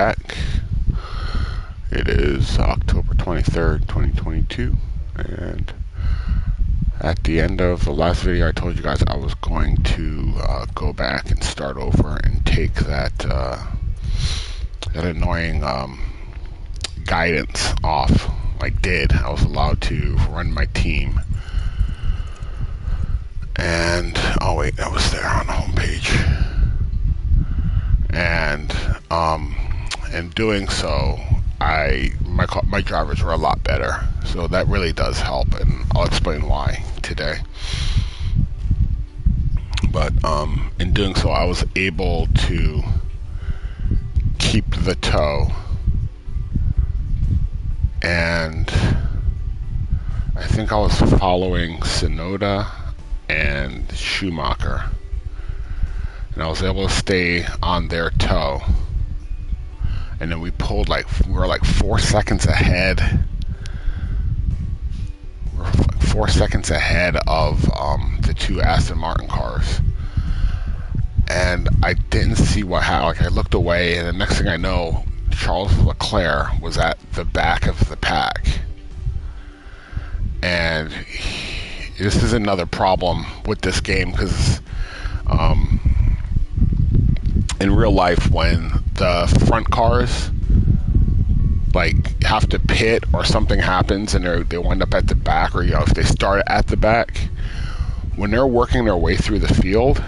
back. It is October 23rd, 2022, and at the end of the last video I told you guys I was going to go back and start over and take that annoying guidance off. I did. I was allowed to run my team. And, oh wait, that was there on the home page. And in doing so, my drivers were a lot better. So that really does help, and I'll explain why today. But in doing so, I was able to keep the tow, and I think I was following Sonoda and Schumacher, and I was able to stay on their toe. And then we pulled we were like 4 seconds ahead. We were 4 seconds ahead of the two Aston Martin cars. And I didn't see what happened. Like, I looked away, and the next thing I know, Charles Leclerc was at the back of the pack. And this is another problem with this game, because in real life, when the front cars have to pit or something happens and they wind up at the back, or if they start at the back, when they're working their way through the field,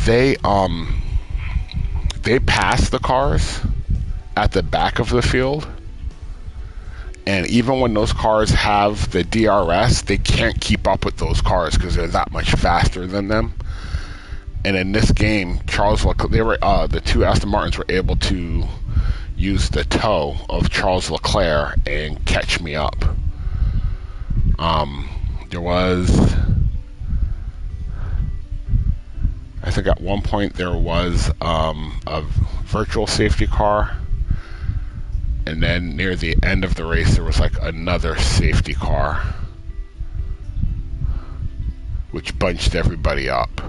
they pass the cars at the back of the field. And even when those cars have the DRS, they can't keep up with those cars because they're that much faster than them. And in this game, the two Aston Martins were able to use the toe of Charles Leclerc and catch me up. There was, I think at one point there was a virtual safety car. And then near the end of the race, there was another safety car, which bunched everybody up.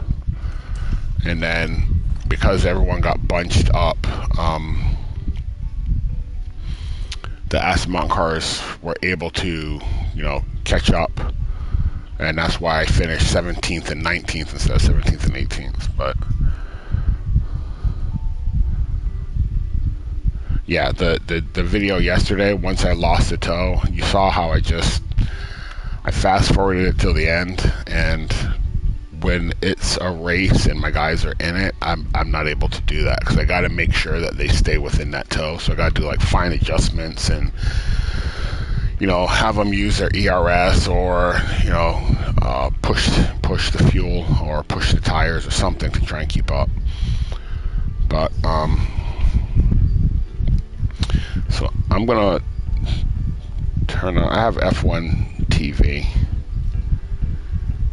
And then because everyone got bunched up, the Aston Martin cars were able to, catch up. And that's why I finished 17th and 19th instead of 17th and 18th. But yeah, the video yesterday, once I lost the tow, you saw how I fast forwarded it till the end, and when it's a race and my guys are in it, I'm not able to do that, because I got to make sure that they stay within that tow. So I got to do fine adjustments and have them use their ERS, or push the fuel or push the tires or something to try and keep up. But so I'm gonna turn on, I have F1 TV,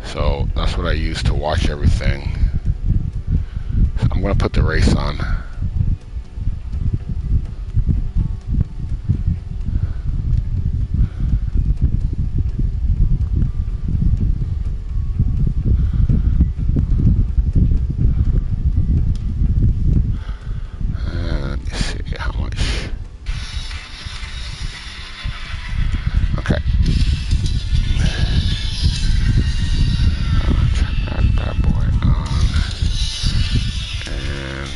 so that's what I use to watch everything. So I'm gonna put the race on. Let me see how much. Okay. Check that bad boy on. And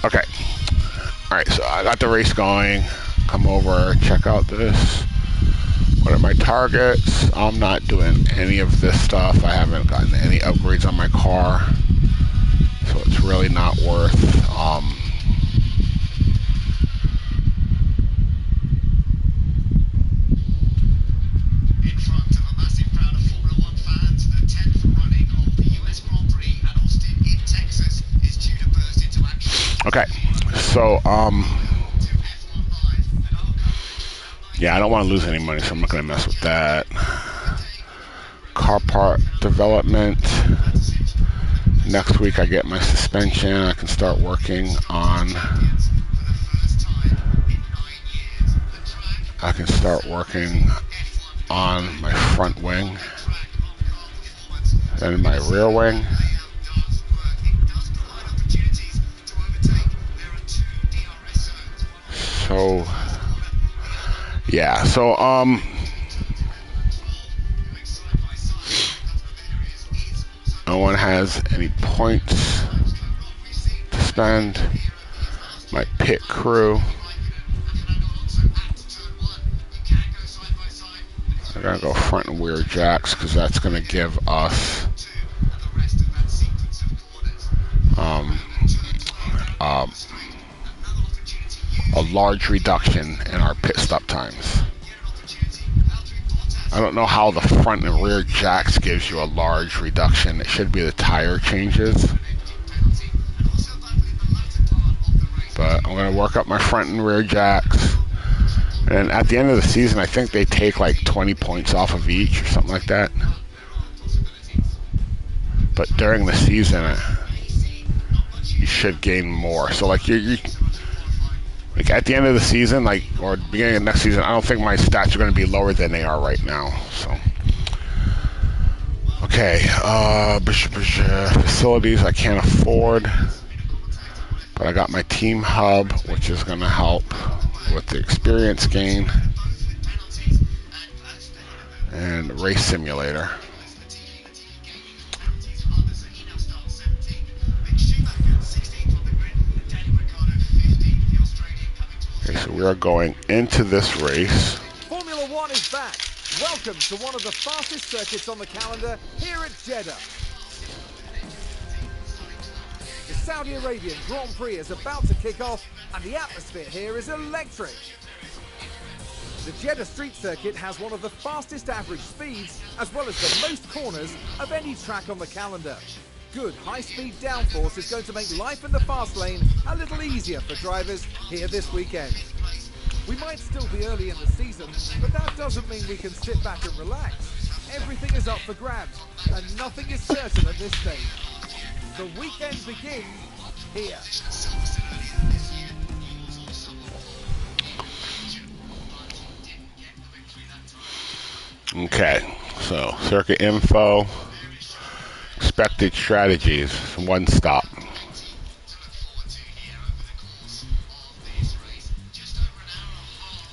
okay. Alright, so I got the race going. Come over, check out this. What are my targets? I'm not doing any of this stuff. I haven't gotten any upgrades on my car, so it's really not worth In front of a massive crowd of Formula One fans, the 10th running of the US Grand Prix at Austin in Texas is due to burst into action. Okay, so yeah, I don't want to lose any money, so I'm not going to mess with that. Car part development. Next week I get my suspension. I can start working on I can start working on my front wing and my rear wing. So yeah, so no one has any points to spend. My pit crew, I'm gonna go front and rear jacks because that's gonna give us a large reduction in our pit stop times. I don't know how the front and rear jacks gives you a large reduction. It should be the tire changes. But I'm going to work up my front and rear jacks. And at the end of the season, I think they take like 20 points off of each or something like that. But during the season, you should gain more. So like you like at the end of the season, like, or beginning of next season, I don't think my stats are going to be lower than they are right now. So, okay, facilities I can't afford, but I got my team hub, which is going to help with the experience gain, and race simulator. Okay, so we are going into this race. Formula One is back. Welcome to one of the fastest circuits on the calendar here at Jeddah. The Saudi Arabian Grand Prix is about to kick off and the atmosphere here is electric. The Jeddah Street Circuit has one of the fastest average speeds as well as the most corners of any track on the calendar. Good high-speed downforce is going to make life in the fast lane a little easier for drivers here this weekend. We might still be early in the season, but that doesn't mean we can sit back and relax. Everything is up for grabs, and nothing is certain at this stage. The weekend begins here. Okay, so circuit info. Expected strategies, one stop.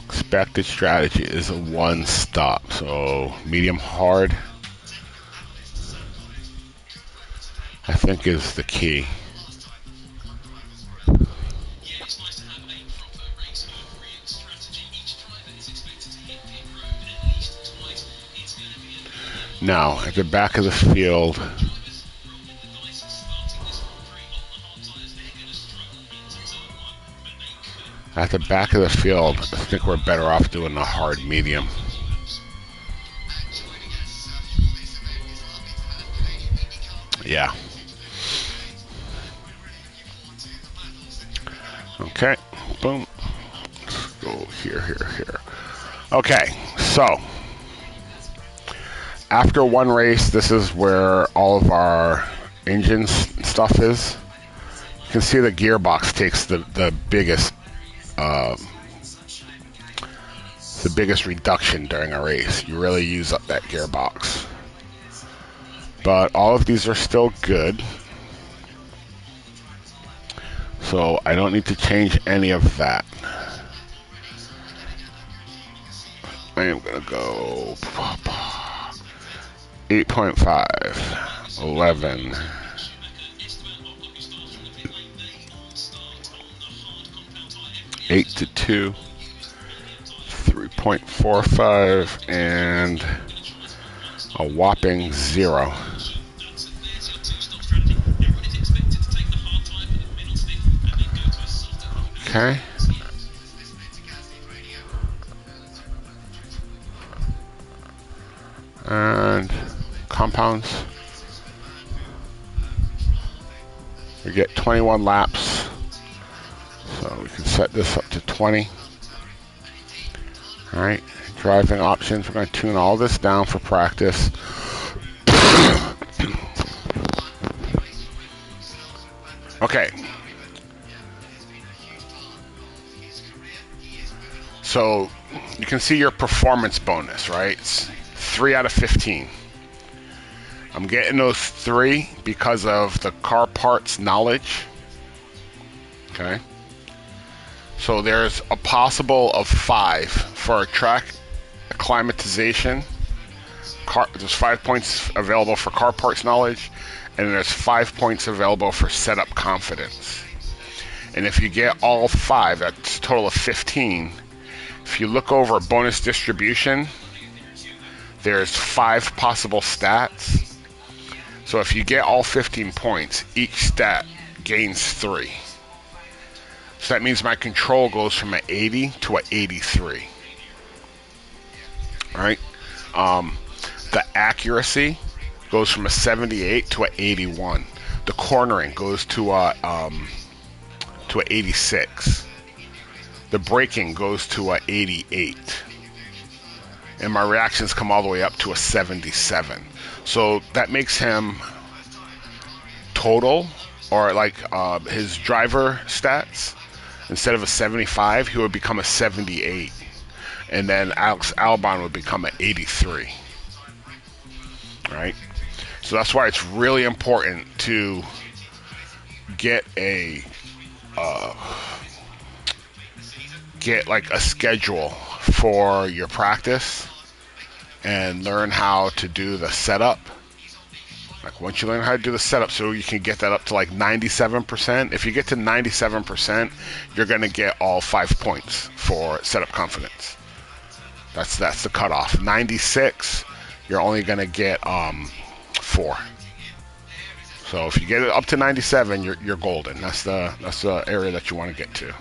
Expected strategy is a one stop, so medium hard I think is the key. Now, at the back of the field, I think we're better off doing the hard medium. Yeah. Okay, boom. Let's go here. Okay, so after one race, this is where all of our engines stuff is. You can see the gearbox takes the biggest reduction during a race. You really use up that gearbox. But all of these are still good. So I don't need to change any of that. I am going to go 8.5, 11, 8 to 2, 3.45, and a whopping 0. Okay. And compounds. We get 21 laps. So we can set this up to 20. Alright, driving options. We're going to tune all this down for practice. Okay. So you can see your performance bonus, right? It's 3 out of 15. I'm getting those 3 because of the car parts knowledge. Okay. So there's a possible of 5 for a track acclimatization. There's 5 points available for car parts knowledge, and then there's 5 points available for setup confidence. And if you get all 5, that's a total of 15. If you look over bonus distribution, there's 5 possible stats. So if you get all 15 points, each stat gains 3. So that means my control goes from an 80 to an 83. All right. The accuracy goes from a 78 to an 81. The cornering goes to a 86. The braking goes to a 88. And my reactions come all the way up to a 77. So that makes him total, or like his driver stats, instead of a 75, he would become a 78. And then Alex Albon would become an 83. Right? So that's why it's really important to get like a schedule for your practice and learn how to do the setup. Like once you learn how to do the setup, so you can get that up to like 97%. If you get to 97%, you're going to get all 5 points for setup confidence. That's the cutoff. 96, you're only going to get 4. So if you get it up to 97, you're golden. That's the area that you want to get to.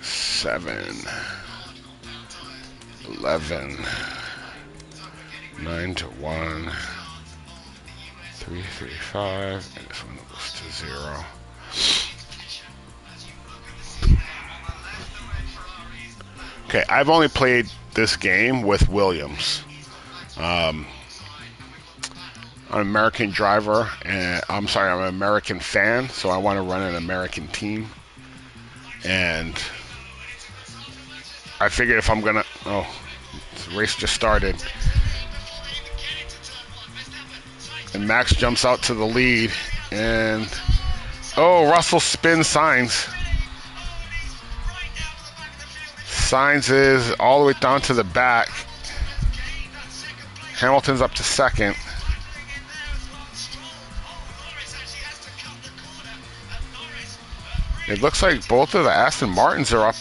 7, 11, 9 to 1, 3, 3, 5, and this one goes to 0. Okay, I've only played this game with Williams. I'm an American driver, and I'm an American fan, so I want to run an American team. And I figured if I'm gonna, the race just started, and Max jumps out to the lead, and Russell spins Sainz. Sainz is all the way down to the back. Hamilton's up to second. It looks like both of the Aston Martins are up.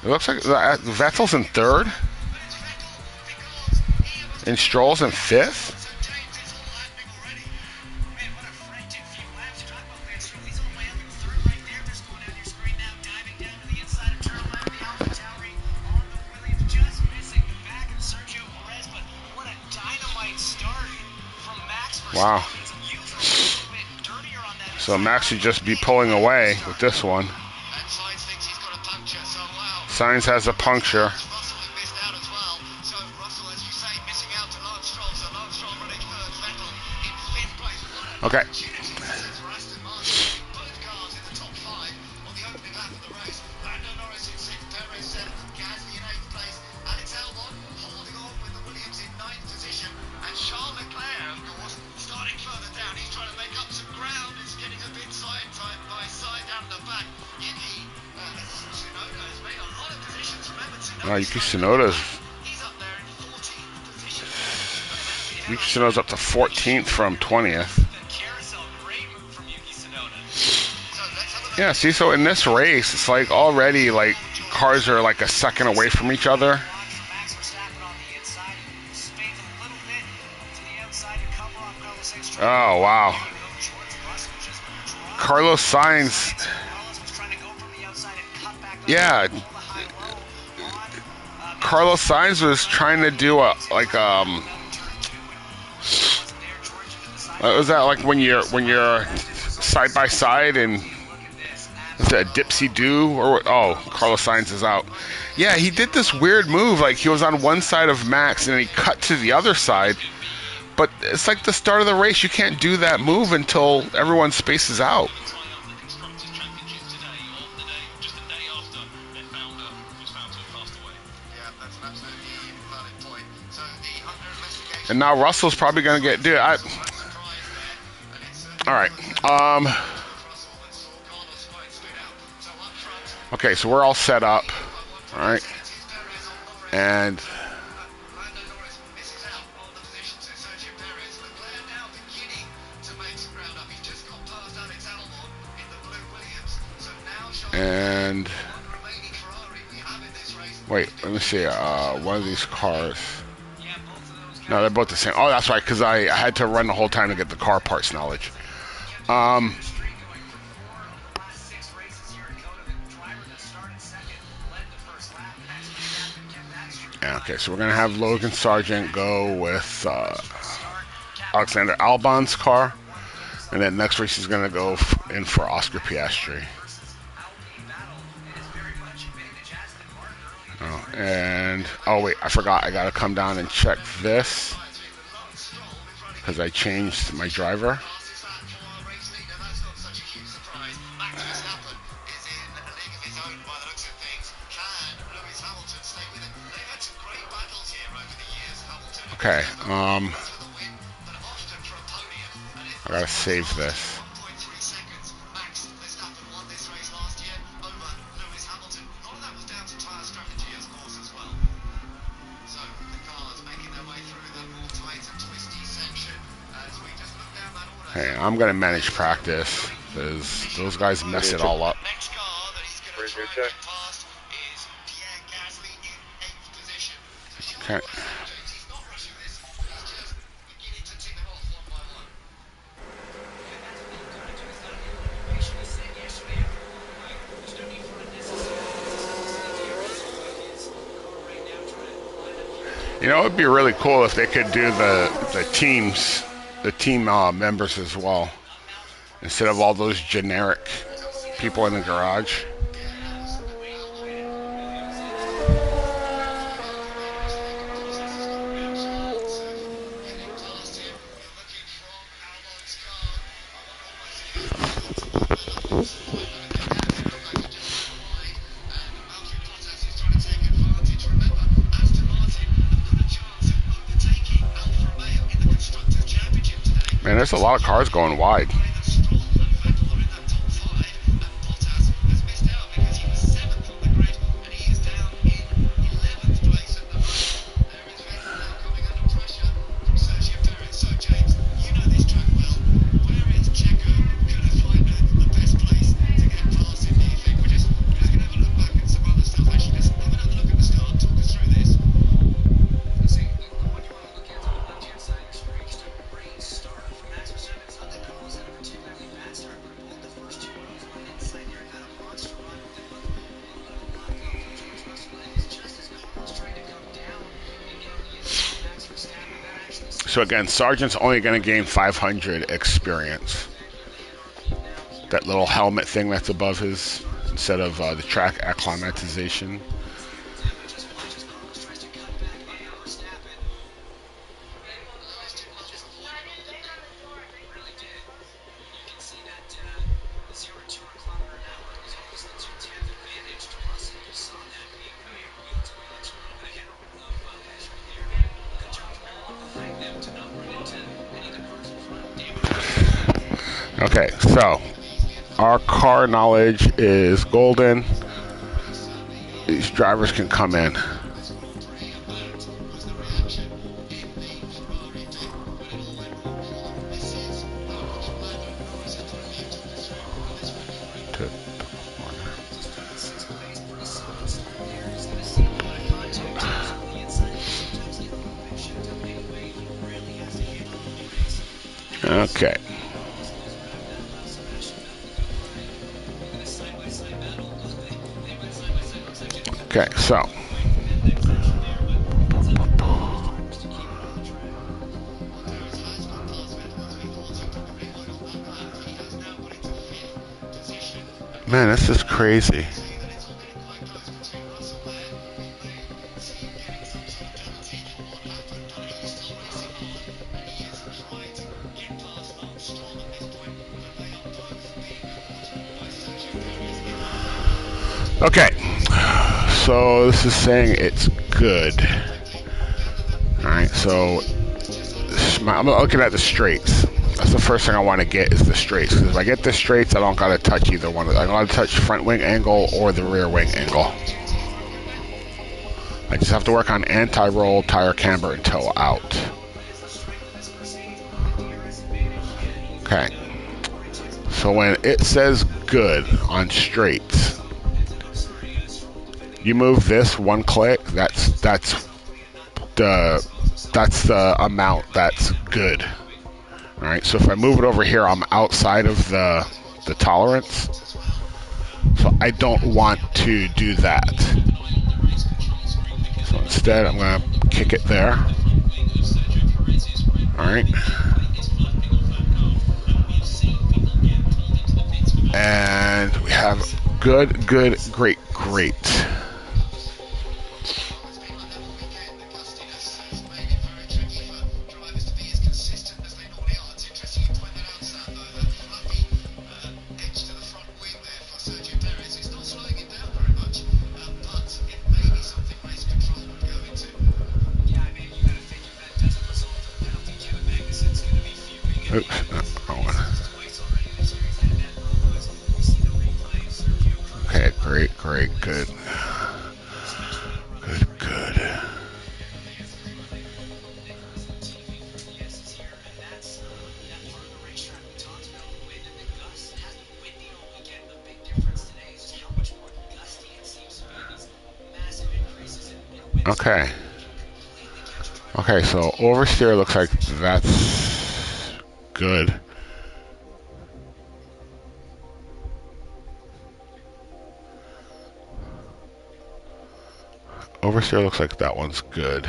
It looks like Vettel's in 3rd. And Stroll's in 5th. Wow. So Max should just be pulling away with this one. Sainz has a puncture. Okay. Yuki Tsunoda's up to 14th from 20th. Yeah, see, so in this race, it's like already like cars are like a second away from each other. Oh, wow. Carlos Sainz. Yeah. Carlos Sainz was trying to do what was that like when you're side by side and is that a dipsy do or what? Oh, Carlos Sainz is out. Yeah, he did this weird move, like he was on one side of Max and then he cut to the other side. But it's like the start of the race, you can't do that move until everyone spaces out. And now Russell's probably gonna get, dude. All right. Okay, so we're all set up. All right. And wait, let me see. One of these cars. No, they're both the same. Oh, that's right, because I had to run the whole time to get the car parts knowledge. Okay, so we're going to have Logan Sargent go with Alexander Albon's car. And then next race he's going to go in for Oscar Piastri. Oh wait, I forgot. I got to come down and check this because I changed my driver. Okay, I gotta save this. Hey, I'm gonna manage practice because those guys mess it all up. Where's your check? Okay. You know, it'd be really cool if they could do the team members as well, instead of all those generic people in the garage. Man, there's a lot of cars going wide. So again, Sargent's only going to gain 500 experience. That little helmet thing that's above his, instead of the track acclimatization. Okay, so our car knowledge is golden. These drivers can come in. Okay. Okay, so man, this is crazy. Okay. So this is saying it's good. Alright, so I'm looking at the straights. That's the first thing I want to get is the straights. Because if I get the straights, I don't got to touch either one. I don't got to touch front wing angle or the rear wing angle. I just have to work on anti-roll, tire camber, and toe out. Okay. So when it says good on straights, you move this one click. That's the amount that's good. All right. So if I move it over here, I'm outside of the tolerance. So I don't want to do that. So instead, I'm going to kick it there. All right. And we have good, good, great, great. Oops, no, wrong one. Okay, great, great, good. Good, good. Okay. Okay, so oversteer looks like that's good. Oversteer looks like that one's good.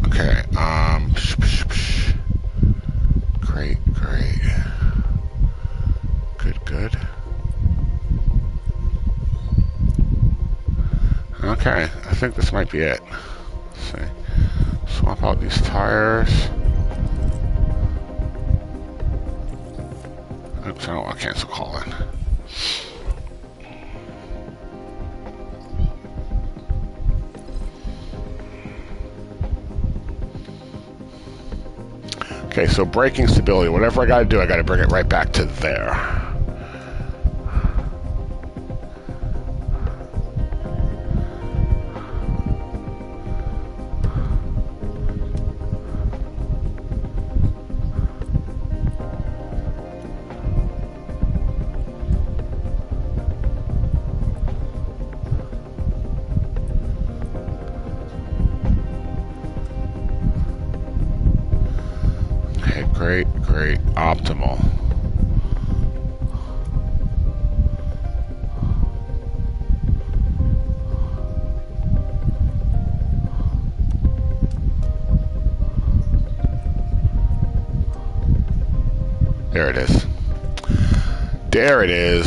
Okay, great, great. Good, good. Okay, I think this might be it. Let's see. Swap out these tires. Oops, I don't want to cancel calling. Okay, so braking stability, whatever I gotta do, I gotta bring it right back to there. Great, great, optimal. There it is. There it is.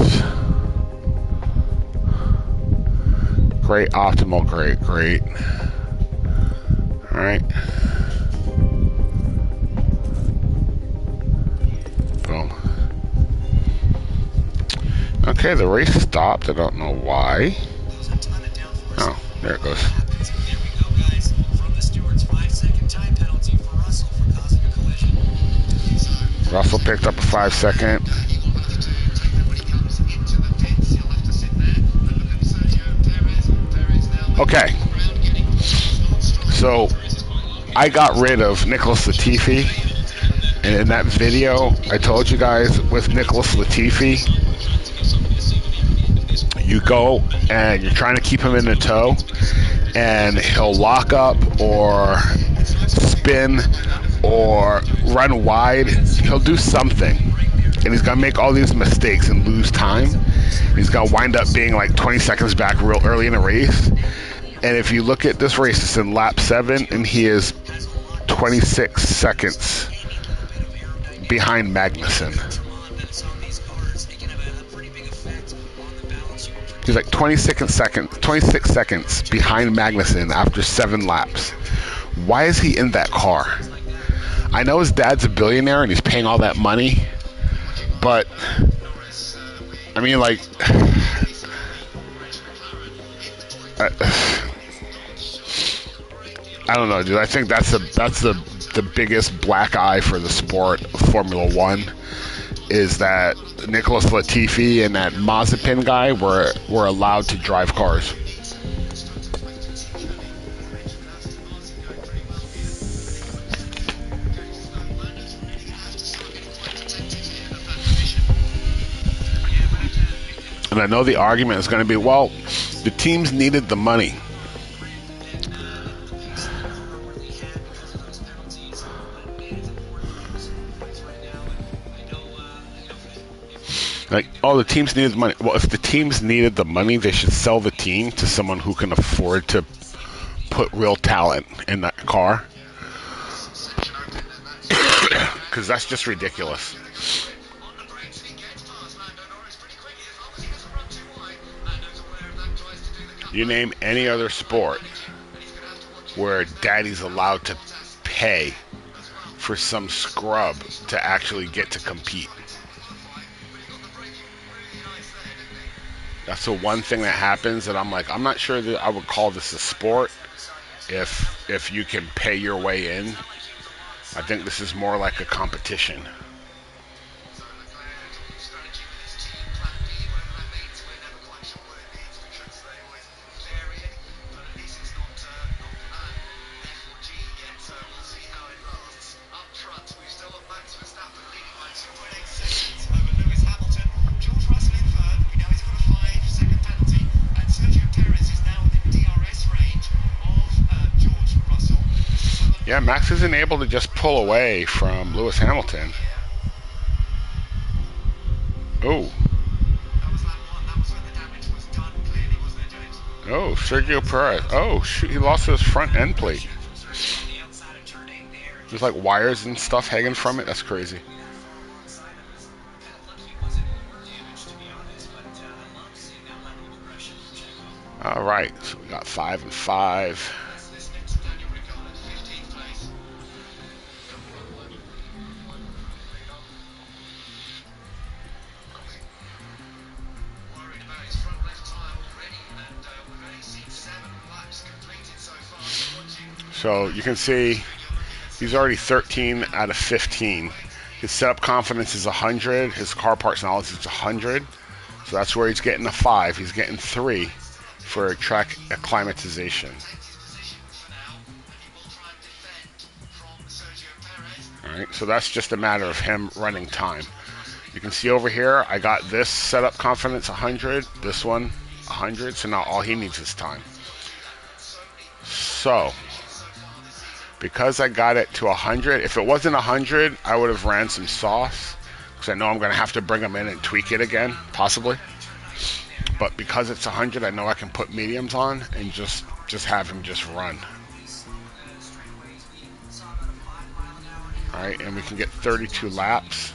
Great, optimal, great, great. All right. Boom. Okay, the race stopped. I don't know why. Oh, there it goes. Russell picked up a 5-second. Okay. So, I got rid of Nicholas Latifi. And in that video, I told you guys with Nicholas Latifi, you go and you're trying to keep him in the tow, and he'll lock up or spin or run wide. He'll do something, and he's gonna make all these mistakes and lose time. He's gonna wind up being like 20 seconds back real early in the race. And if you look at this race, it's in lap 7, and he is 26 seconds behind Magnussen. He's like 26 seconds behind Magnussen after 7 laps. Why is he in that car? I know his dad's a billionaire and he's paying all that money, but I mean, like, I don't know, dude. I think that's the biggest black eye for the sport of Formula One is that Nicholas Latifi and that Mazepin guy were allowed to drive cars. And I know the argument is going to be, well, the teams needed the money. Like, oh, the teams needed the money. Well, if the teams needed the money, they should sell the team to someone who can afford to put real talent in that car. Because that's just ridiculous. You name any other sport where daddy's allowed to pay for some scrub to actually get to compete. That's the one thing that happens that I'm like, I'm not sure that I would call this a sport if you can pay your way in. I think this is more like a competition. Yeah, Max isn't able to just pull away from Lewis Hamilton. Oh. Oh, Sergio Perez. Oh, shoot, he lost his front end plate. There's like wires and stuff hanging from it. That's crazy. All right, so we got 5 and 5. So you can see he's already 13 out of 15. His setup confidence is 100. His car parts knowledge is 100. So that's where he's getting a 5. He's getting 3 for track acclimatization. All right, so that's just a matter of him running time. You can see over here, I got this setup confidence 100, this one 100. So now all he needs is time. So because I got it to 100, if it wasn't 100, I would have ran some sauce because I know I'm going to have to bring them in and tweak it again, possibly. But because it's 100, I know I can put mediums on and just have him just run. All right, and we can get 32 laps.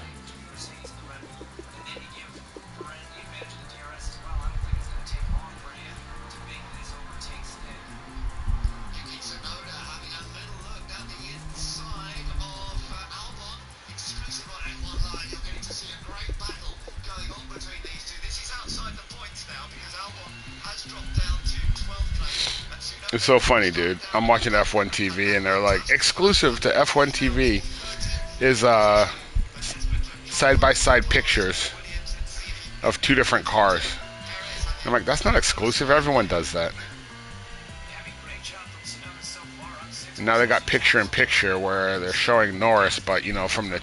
It's so funny, dude. I'm watching F1 TV and they're like, exclusive to F1 TV is side-by-side pictures of 2 different cars. I'm like, that's not exclusive. Everyone does that. And now they got picture-in-picture where they're showing Norris, but you know, from the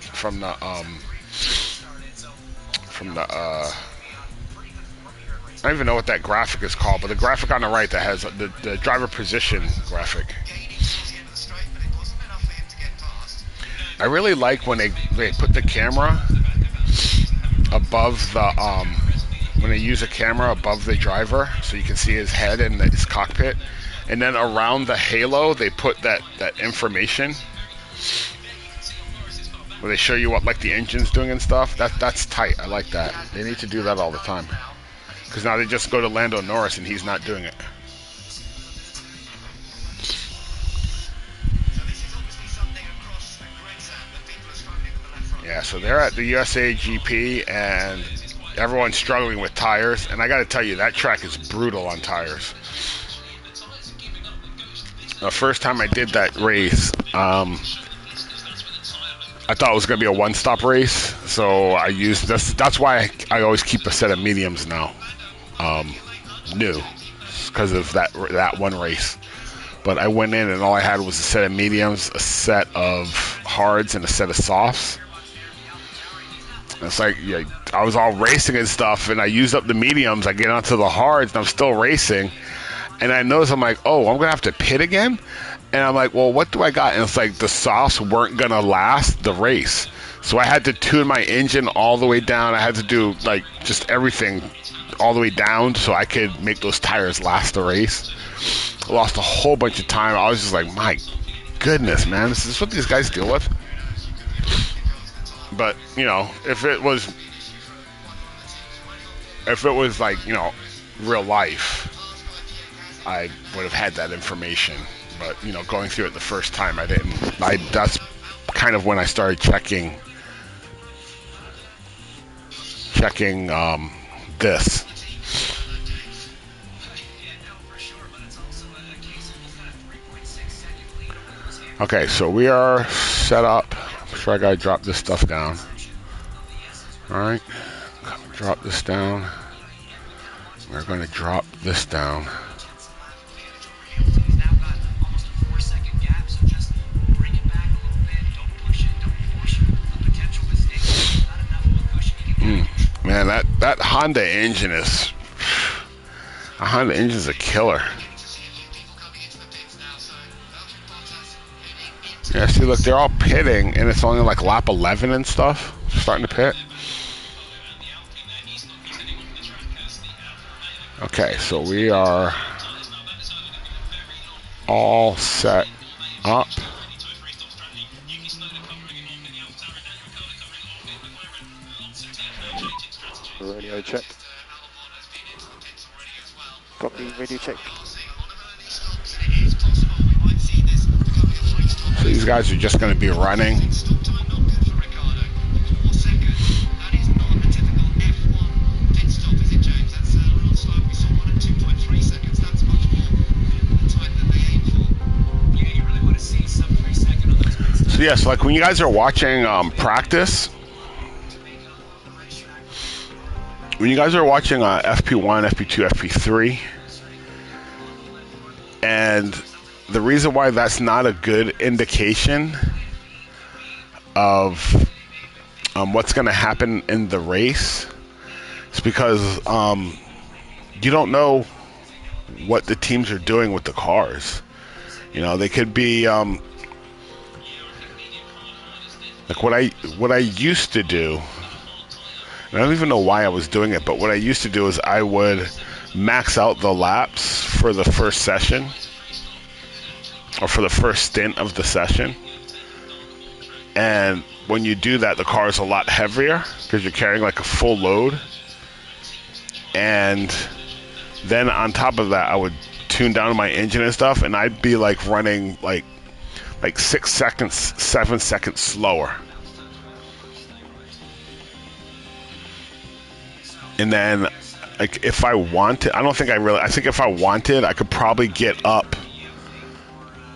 I don't even know what that graphic is called, but the graphic on the right that has the driver position graphic. I really like when they put the camera above the when they use a camera above the driver so you can see his head and his cockpit, and then around the halo they put that information where they show you what like the engine's doing and stuff. That's tight. I like that. They need to do that all the time. Because now they just go to Lando Norris and he's not doing it. Yeah, so they're at the USA GP and everyone's struggling with tires. And I got to tell you, that track is brutal on tires. the first time I did that race, I thought it was going to be a one-stop race, so I used this. That's why I always keep a set of mediums now, new, because of that one race. But I went in and all I had was a set of mediums, a set of hards, and a set of softs. It's like, yeah, I was all racing and stuff, and I used up the mediums. I get onto the hards, and I'm still racing, and I notice I'm like, oh, I'm going to have to pit again? And I'm like, well, what do I got? And it's like the softs weren't going to last the race. So I had to tune my engine all the way down. I had to do, like, just everything all the way down so I could make those tires last the race. I lost a whole bunch of time. I was just like, my goodness, man, is this what these guys deal with? But, you know, if it was like, you know, real life, I would have had that information. But, you know, going through it the first time, I didn't. That's kind of when I started checking this. Okay, so we are set up. I'm sure I gotta drop this stuff down. Alright, drop this down. We're gonna drop this down. Man, that Honda engine is a killer. Yeah, see, look, they're all pitting, and it's only like lap 11 and stuff. Starting to pit. Okay, so we are all set up. Radio check. Copy, radio check. So these guys are just going to be running. So yes, like when you guys are watching practice, when you guys are watching FP1, FP2, FP3, and the reason why that's not a good indication of what's going to happen in the race is because you don't know what the teams are doing with the cars. You know, they could be like what I used to do. I don't even know why I was doing it, but what I used to do is I would max out the laps for the first session or for the first stint of the session. And when you do that, the car is a lot heavier because you're carrying like a full load. And then on top of that, I would tune down my engine and stuff, and I'd be like running like 6 seconds, 7 seconds slower. And then, like, if I wanted, I think if I wanted, I could probably get up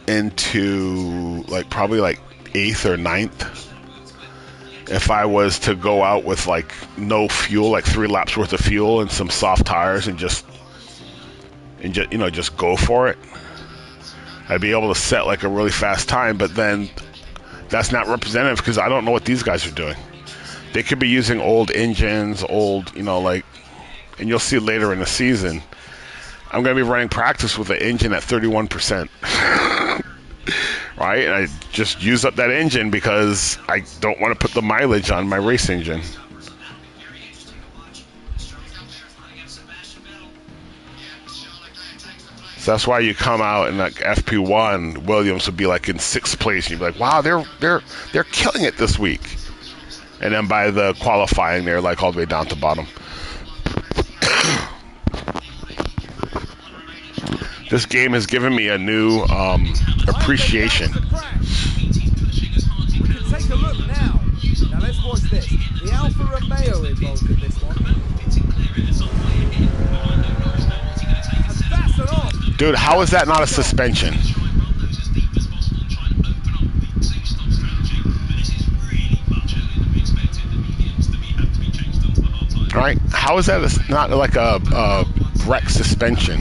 into, like, probably, like, 8th or 9th. If I was to go out with, like, no fuel, like 3 laps worth of fuel and some soft tires and just go for it. I'd be able to set, like, a really fast time, but then that's not representative because I don't know what these guys are doing. They could be using old engines, and you'll see later in the season, I'm going to be running practice with an engine at 31%. Right? And I just use up that engine because I don't want to put the mileage on my race engine. So that's why you come out in like FP1, Williams would be like in 6th place, and you'd be like, wow, they're killing it this week. And then by the qualifying, they're like all the way down to bottom. This game has given me a new appreciation. We can take a look now. Now let's watch this. The Alfa Romeo involved in this one. And that's an off. Dude, how is that not a suspension? Right? How is that not like a wreck suspension?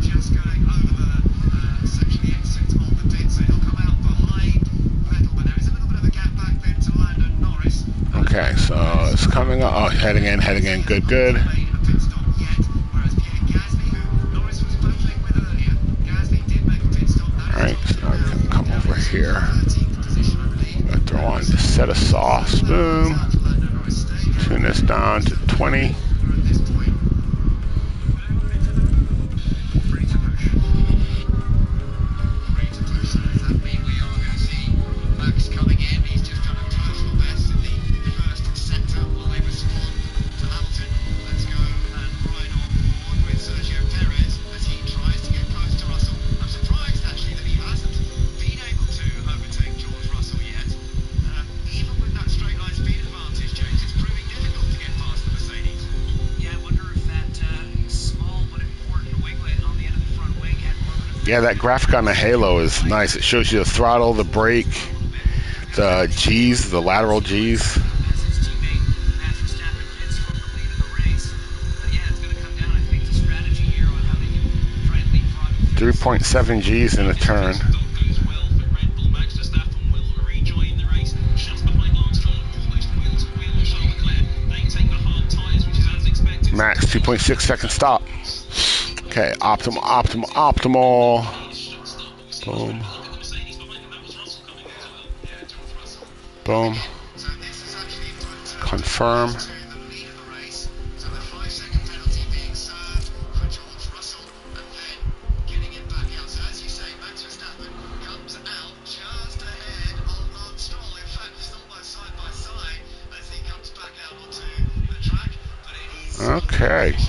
Just going over section the exit of the pit, so he'll come out behind Vettel, but there is a little bit of a gap back then to Lando Norris. Okay, so it's coming up. Oh, heading in. Good, good. Made a pit stop yet, whereas Pierre Gasly, who Norris was battling with earlier, Gasly did make a pit stop. Alright, so now we can come over here. 13th position, I believe. Gonna throw on a set of sauce. Boom. Lando Norris stayed Tune this down to 20. at this point. Free to push. Free to push. So does that mean we are going to see Max coming in? He's just done a personal best in the first sector while they respond to Hamilton. Let's go and ride on board with Sergio Perez as he tries to get close to Russell. I'm surprised actually that he hasn't been able to overtake George Russell yet. Even with that straight line speed advantage, James, it's proving difficult to get past the Mercedes. Yeah, I wonder if that small but important winglet on the end of the front wing had more of an Yeah, that graphic on the Halo is nice. It shows you the throttle, the brake, the G's, the lateral G's. as his teammate Max Verstappen gets from the lead of the race. But yeah, it's going to come down, I think, to strategy here on how they can try and leapfrog. 3.7 G's in a turn. Goes well for Red Bull. Max Verstappen will rejoin the race just behind Armstrong, almost wheel to wheel with Charles Leclerc. They take the hard tyres, which is as expected. Max, 2.6 second stop. Okay, optimal. Boom. Boom. So this is actually put Confirm. to the lead of the race. So the 5-second penalty being served for George Russell, and then getting it back out. So as you say, Max Verstappen comes out just ahead of Lance Stroll. In fact, it's almost side by side as he comes back out onto the track. But it is Okay. and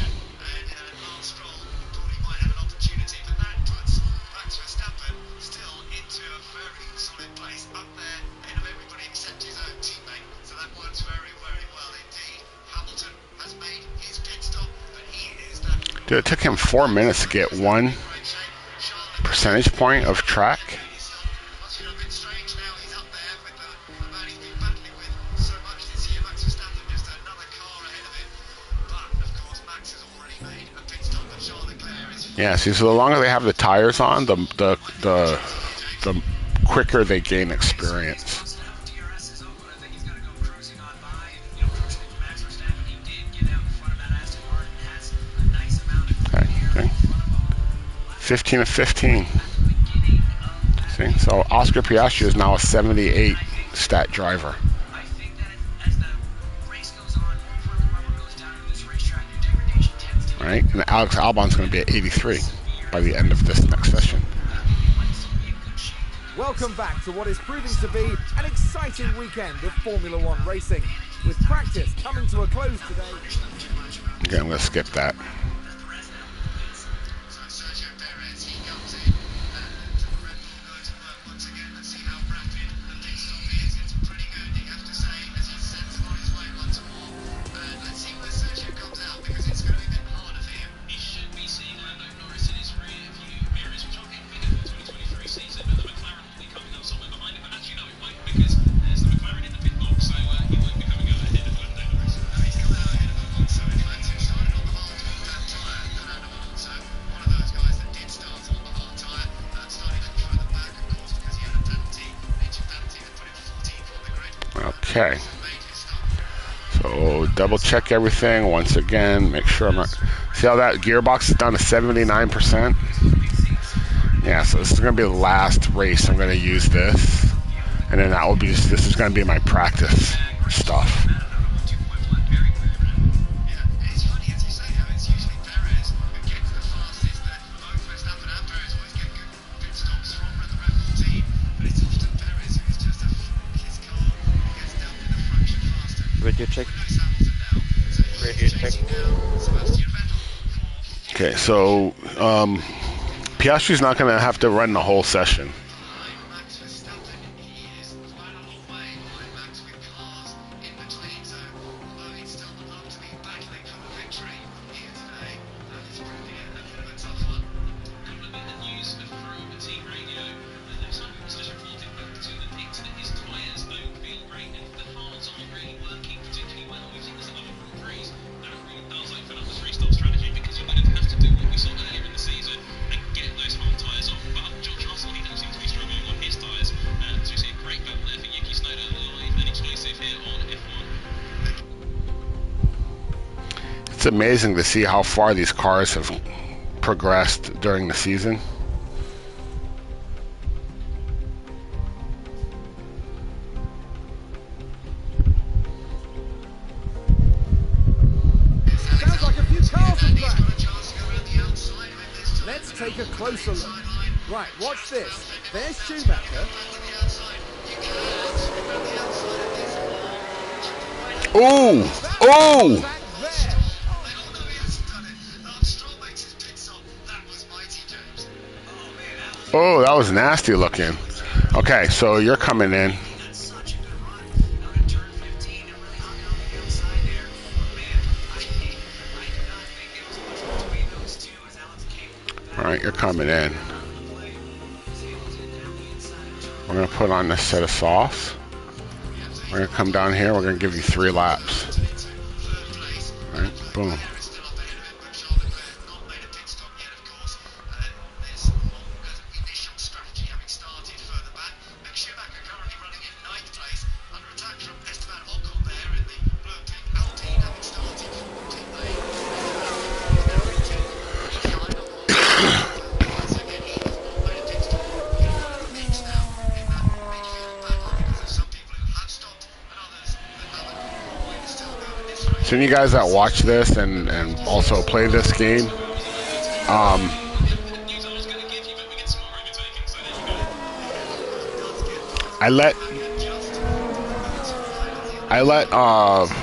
Lance Stroll thought he might have an opportunity, but that puts Max Verstappen still into a very solid place up there ahead of everybody except his own teammate. So that works very, very well indeed. Hamilton has made his pit stop, but he is that Dude, it took him 4 minutes to get 1 great shape. Charles percentage point of track. must feel a bit strange now. He's up there with the man he's been battling with so much this year. Max Verstappen just another car ahead of him. But of course, Max has already made a pit stop, and Charles Leclerc is Yeah, see, so the longer they have the tires on, the quicker they gain experience. DRS is open. I think he's going to go cruising on by. You know, fortunately for Max Verstappen, he did get out in front of that Aston Martin. Has a nice amount of Okay, air okay. in front of him. 15 of 15. Beginning of that See, so Oscar Piastri is now a 78 stat driver. I think that as the race goes on, more and the rubber goes down to this racetrack, your degradation tends to Right? And Alex Albon's going to be at 83 by the end of this next session. Welcome back to what is proving to be an exciting weekend of Formula One racing, with practice coming to a close today. Okay, I'm going to skip that. So Sergio Perez, he comes in to the Red Bull go to work once again. Let's see how rapid the pit stop is. It's pretty good, you have to say, as he sends him on his way once more. And let's see where Sergio comes out, because it's going to be a bit harder for him. He should be seeing Lando Norris in his rear view mirrors, which are getting bigger for the 2023 season, but the McLaren will be coming up somewhere behind him. And actually, no, it won't, because there's the McLaren in the pit box, so he won't be coming out ahead of Lando Norris. No, he's coming out ahead of Alonso. In fact, he started on the hard tyre, Fernando Alonso, one of those guys that did start on the hard tyre, starting from further back, of course, because he had a penalty, major penalty that put him 14th on the grid. Okay. Made his stop. So double check everything once again. Make sure I'm not. See how that gearbox is down to 79%? Yeah, so this is going to be the last race I'm going to use this. And then that will be just, this is going to be my practice stuff. Yeah, it's funny as you say how it's usually Perez who gets the fastest, but both Verstappen and Perez always get good pit stops from the Red Bull team, but it's often Perez who is just his car gets dealt with a fraction faster. Radio check. Lewis Hamilton now, so he's Radio check. chasing down Sebastian Vettel for Okay, so Piastri's not going to have to run the whole session. Max Verstappen. He is quite a long way behind Max with cars in between, so although he'd still love to be battling for the victory here today, it's proving a bit of a tough one. Couple of bit of news from the team radio. Lewis Hamilton's just reported back to the pits that his tyres don't feel great and the hards aren't really working particularly well. We've seen this at other Grand Prix. Don't It's amazing to see how far these cars have progressed during the season. Sounds like a few cars on track. Let's take a closer look. Right, watch this. There's Schumacher. Ooh! Ooh! Back there. Oh, that was nasty looking. Okay, so you're coming in. All right, you're coming in. We're gonna put on this set of softs. We're gonna come down here. We're gonna give you 3 laps. All right, boom. So you guys that watch this and also play this game, I let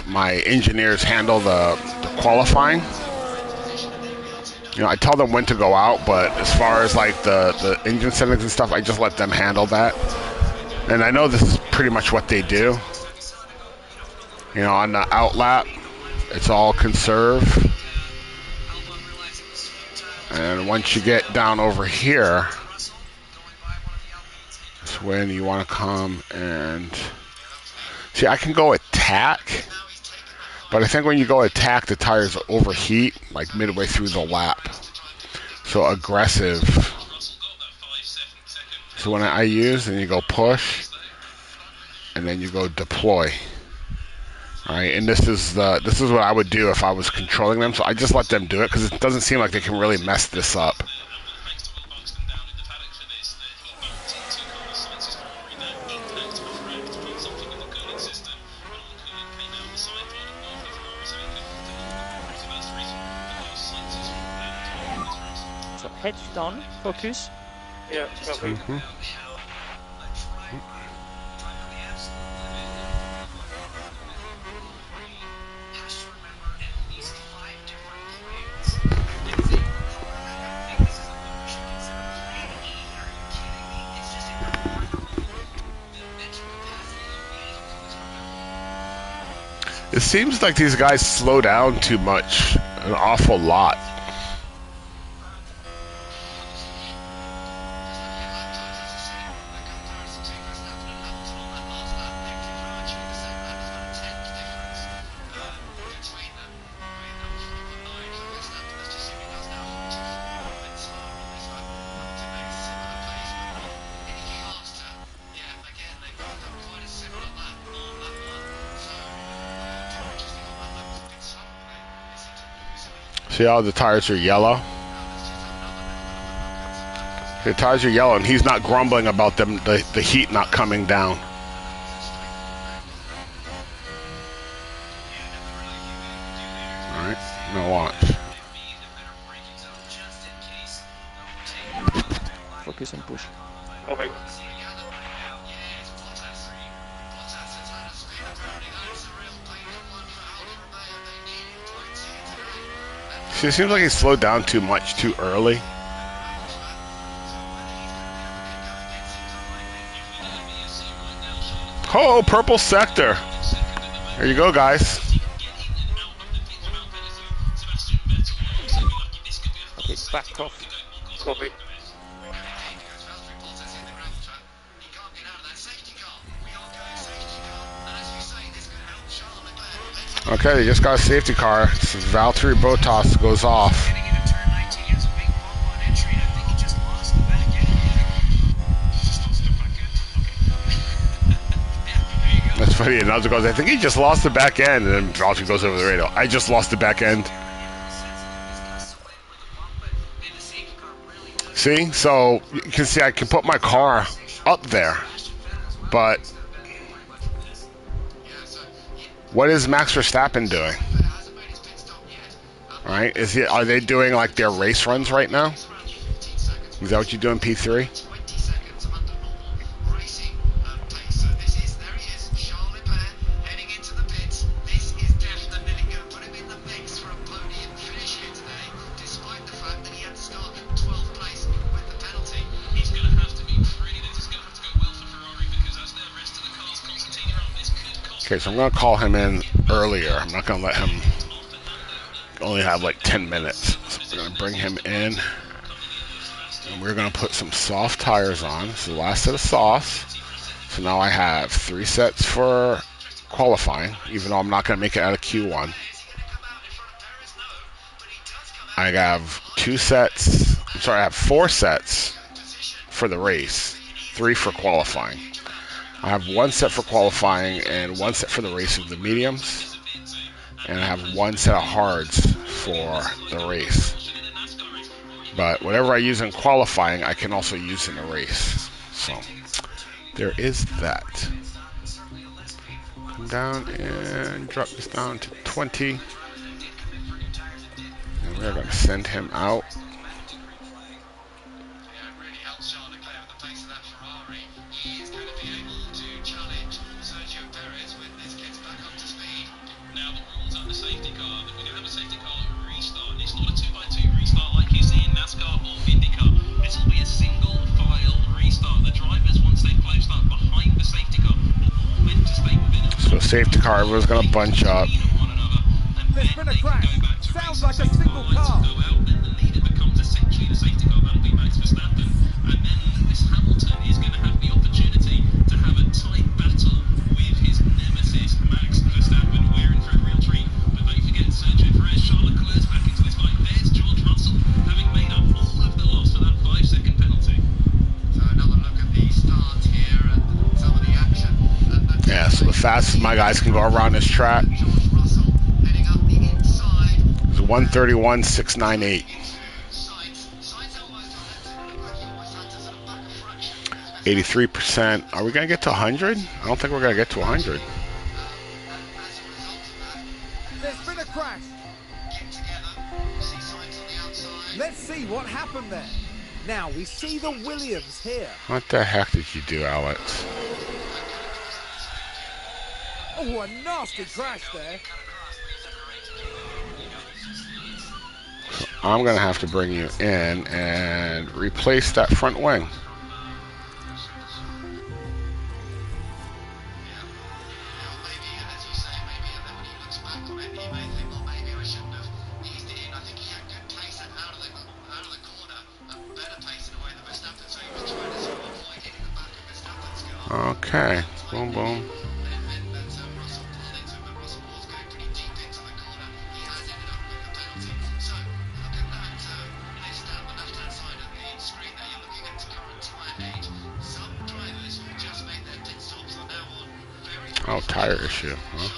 my engineers handle the qualifying. You know, I tell them when to go out, but as far as like the engine settings and stuff, I just let them handle that. And I know this is pretty much what they do. You know, on the out lap, it's all conserve. And once you get down over here, that's when you want to come and... See, I can go attack, but I think when you go attack, the tires overheat, like midway through the lap. So aggressive. So when I use, and you go push, and then you go deploy. All right, and this is what I would do if I was controlling them. So I just let them do it because it doesn't seem like they can really mess this up. So head down, focus. Yeah, copy. It seems like these guys slow down too much, an awful lot. See how the tires are yellow? The tires are yellow, and he's not grumbling about them, the heat not coming down. All right, now watch. Focus and push. Copy. See, it seems like he slowed down too much too early. Oh, purple sector. There you go, guys. Okay, back off. Copy. Okay, they just got a safety car. So Valtteri Bottas goes off. That's funny. Announcer goes, I think he just lost the back end. And then Valtteri goes over the radio. I just lost the back end. See, so you can see I can put my car up there, but what is Max Verstappen doing? Right? Are they doing like their race runs right now? Is that what you do in P3? Okay, so I'm going to call him in earlier. I'm not going to let him only have like 10 minutes. So we're going to bring him in. And we're going to put some soft tires on. This is the last set of softs. So now I have 3 sets for qualifying, even though I'm not going to make it out of Q1. I have 2 sets. I'm sorry, I have 4 sets for the race, 3 for qualifying. I have 1 set for qualifying and 1 set for the race of the mediums. And I have 1 set of hards for the race. But whatever I use in qualifying, I can also use in the race. So there is that. Come down and drop this down to 20. And we're going to send him out. Safety car, everyone's gonna bunch up. There's been a crash. Sounds like a single car. Yeah, so the fastest my guys can go around this track is 131.698. 83%. Are we gonna get to 100? I don't think we're gonna get to 100. There's been a crash. Let's see what happened there. Now we see the Williams here. What the heck did you do, Alex? Oh, a nasty crash there. I'm gonna have to bring you in and replace that front wing. Okay, boom, boom. Oh, tire issue, huh?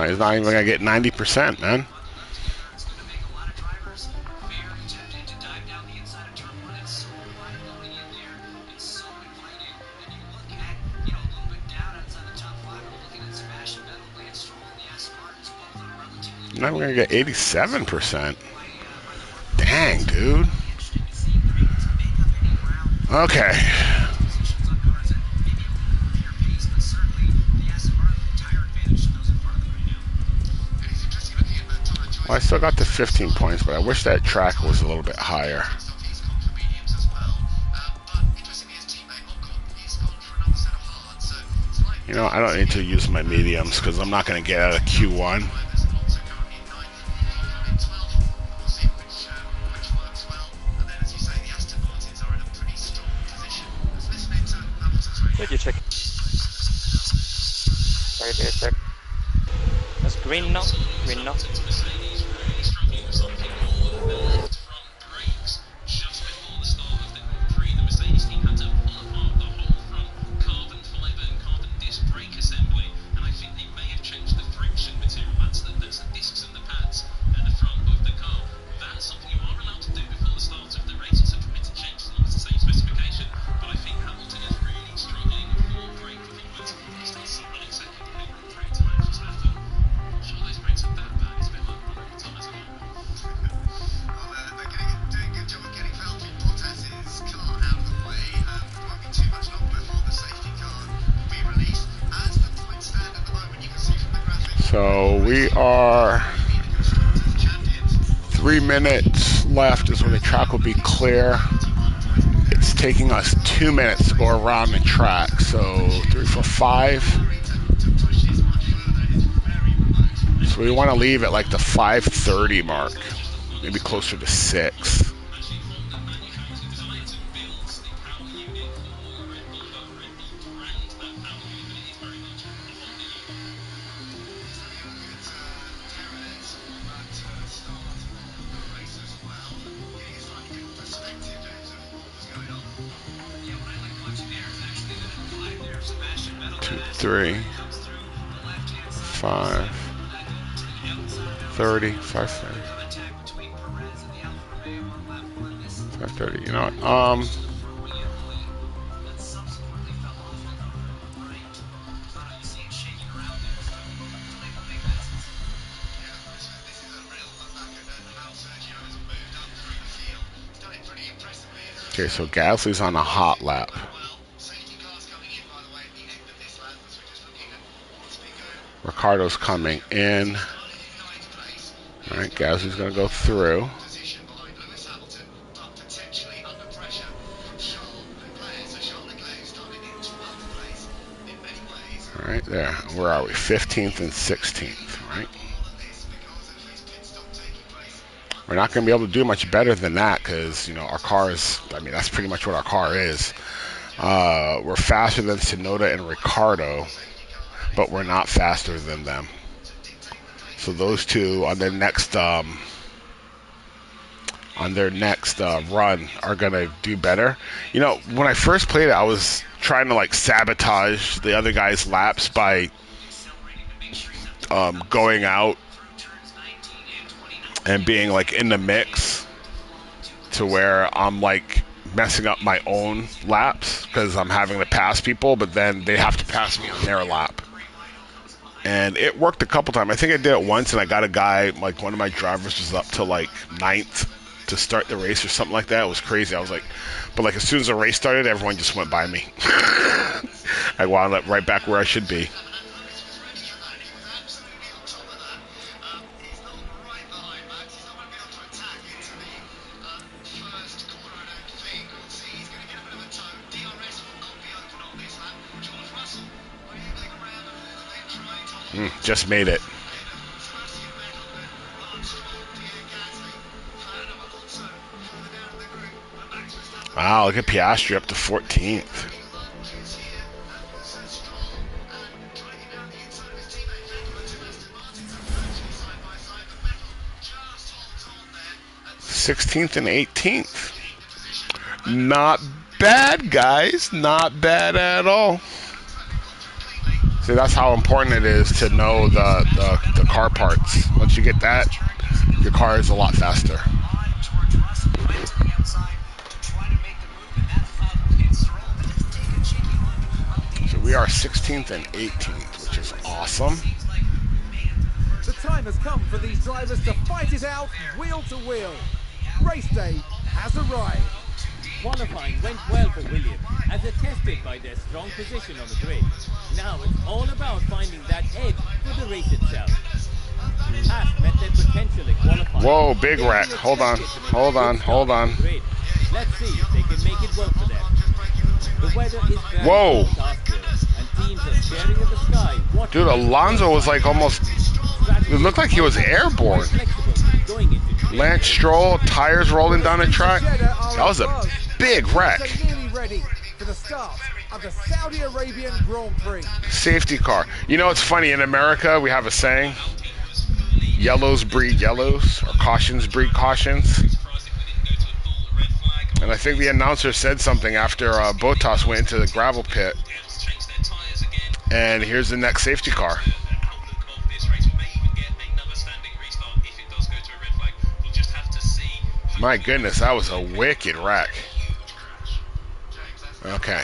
He's not even gonna get 90%, man. Now we're gonna get 87%. Dang, dude. Okay. Well, I still got the 15 points, but I wish that track was a little bit higher. You know, I don't need to use my mediums because I'm not going to get out of Q1. Did you check? Radio check. Green now. Green now. So we are 3 minutes left is when the track will be clear. It's taking us 2 minutes to go around the track. So 3, 4, 5. So we want to leave at like the 5:30 mark, maybe closer to 6. Two, 3, 5, 30, 5:30. 5:30. You know what? Okay, so Gasly's on a hot lap. Ricardo's coming in. All right, Gasly's going to go through. All right, there. Where are we? 15th and 16th, right? We're not going to be able to do much better than that because, you know, our car is, I mean, that's pretty much what our car is. We're faster than Tsunoda and Ricardo, but we're not faster than them. So those two on their next run are gonna do better. You know, when I first played it, I was trying to like sabotage the other guy's laps by going out and being like in the mix to where I'm like messing up my own laps because I'm having to pass people, but then they have to pass me on their lap. And it worked a couple times. I think I did it once, and I got a guy, like one of my drivers was up to like 9th to start the race or something like that. It was crazy. I was like, but like as soon as the race started, everyone just went by me. I wound up right back where I should be. Just made it. Wow, look at Piastri up to 14th. '16th and 18th. Not bad, guys. Not bad at all. See, that's how important it is to know the car parts. Once you get that, your car is a lot faster. So we are 16th and 18th, which is awesome. The time has come for these drivers to fight it out wheel to wheel. Race day has arrived. Qualifying went well for Williams, as attested by their strong position on the grid. Now it's all about finding that edge for the race itself. Haas met their potential in qualifying. Whoa, big wreck. Hold on. Let's see if they can make it work for them. The weather is very Whoa. forecasted, and teams are staring at the sky. Dude, Alonso was like almost, it looked like he was airborne. Lance Stroll, tires rolling down the track. That was a big wreck. Nearly ready for the start of the Saudi Arabian Grand Prix. Safety car. You know, it's funny, in America, we have a saying, Yellows breed yellows, or cautions breed cautions. And I think the announcer said something after Bottas went into the gravel pit. And here's the next safety car. My goodness, that was a wicked wreck. Okay.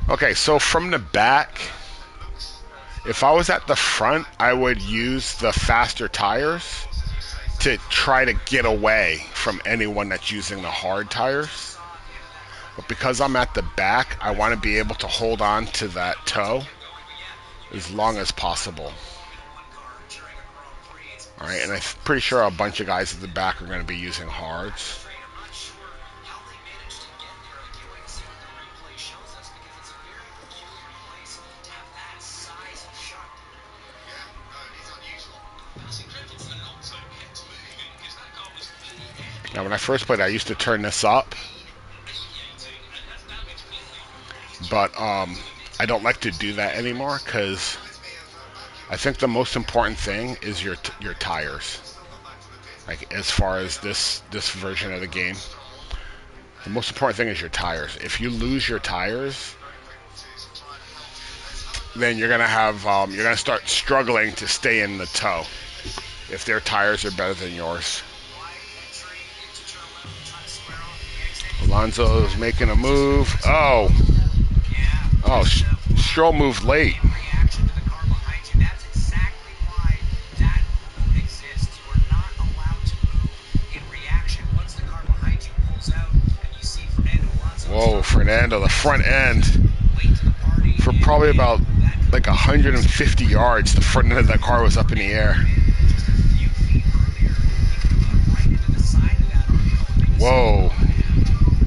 Okay, so from the back, if I was at the front, I would use the faster tires to try to get away from anyone that's using the hard tires. But because I'm at the back, I want to be able to hold on to that toe as long as possible. All right, and I'm pretty sure a bunch of guys at the back are going to be using hards. Now, when I first played, I used to turn this up, but I don't like to do that anymore because I think the most important thing is your tires. Like as far as this version of the game, the most important thing is your tires. If you lose your tires, then you're gonna start struggling to stay in the toe if their tires are better than yours. Alonso's making a move. Oh, Stroll moved late. Whoa, Fernando, the front end. For probably about like 150 yards, the front end of that car was up in the air. Whoa.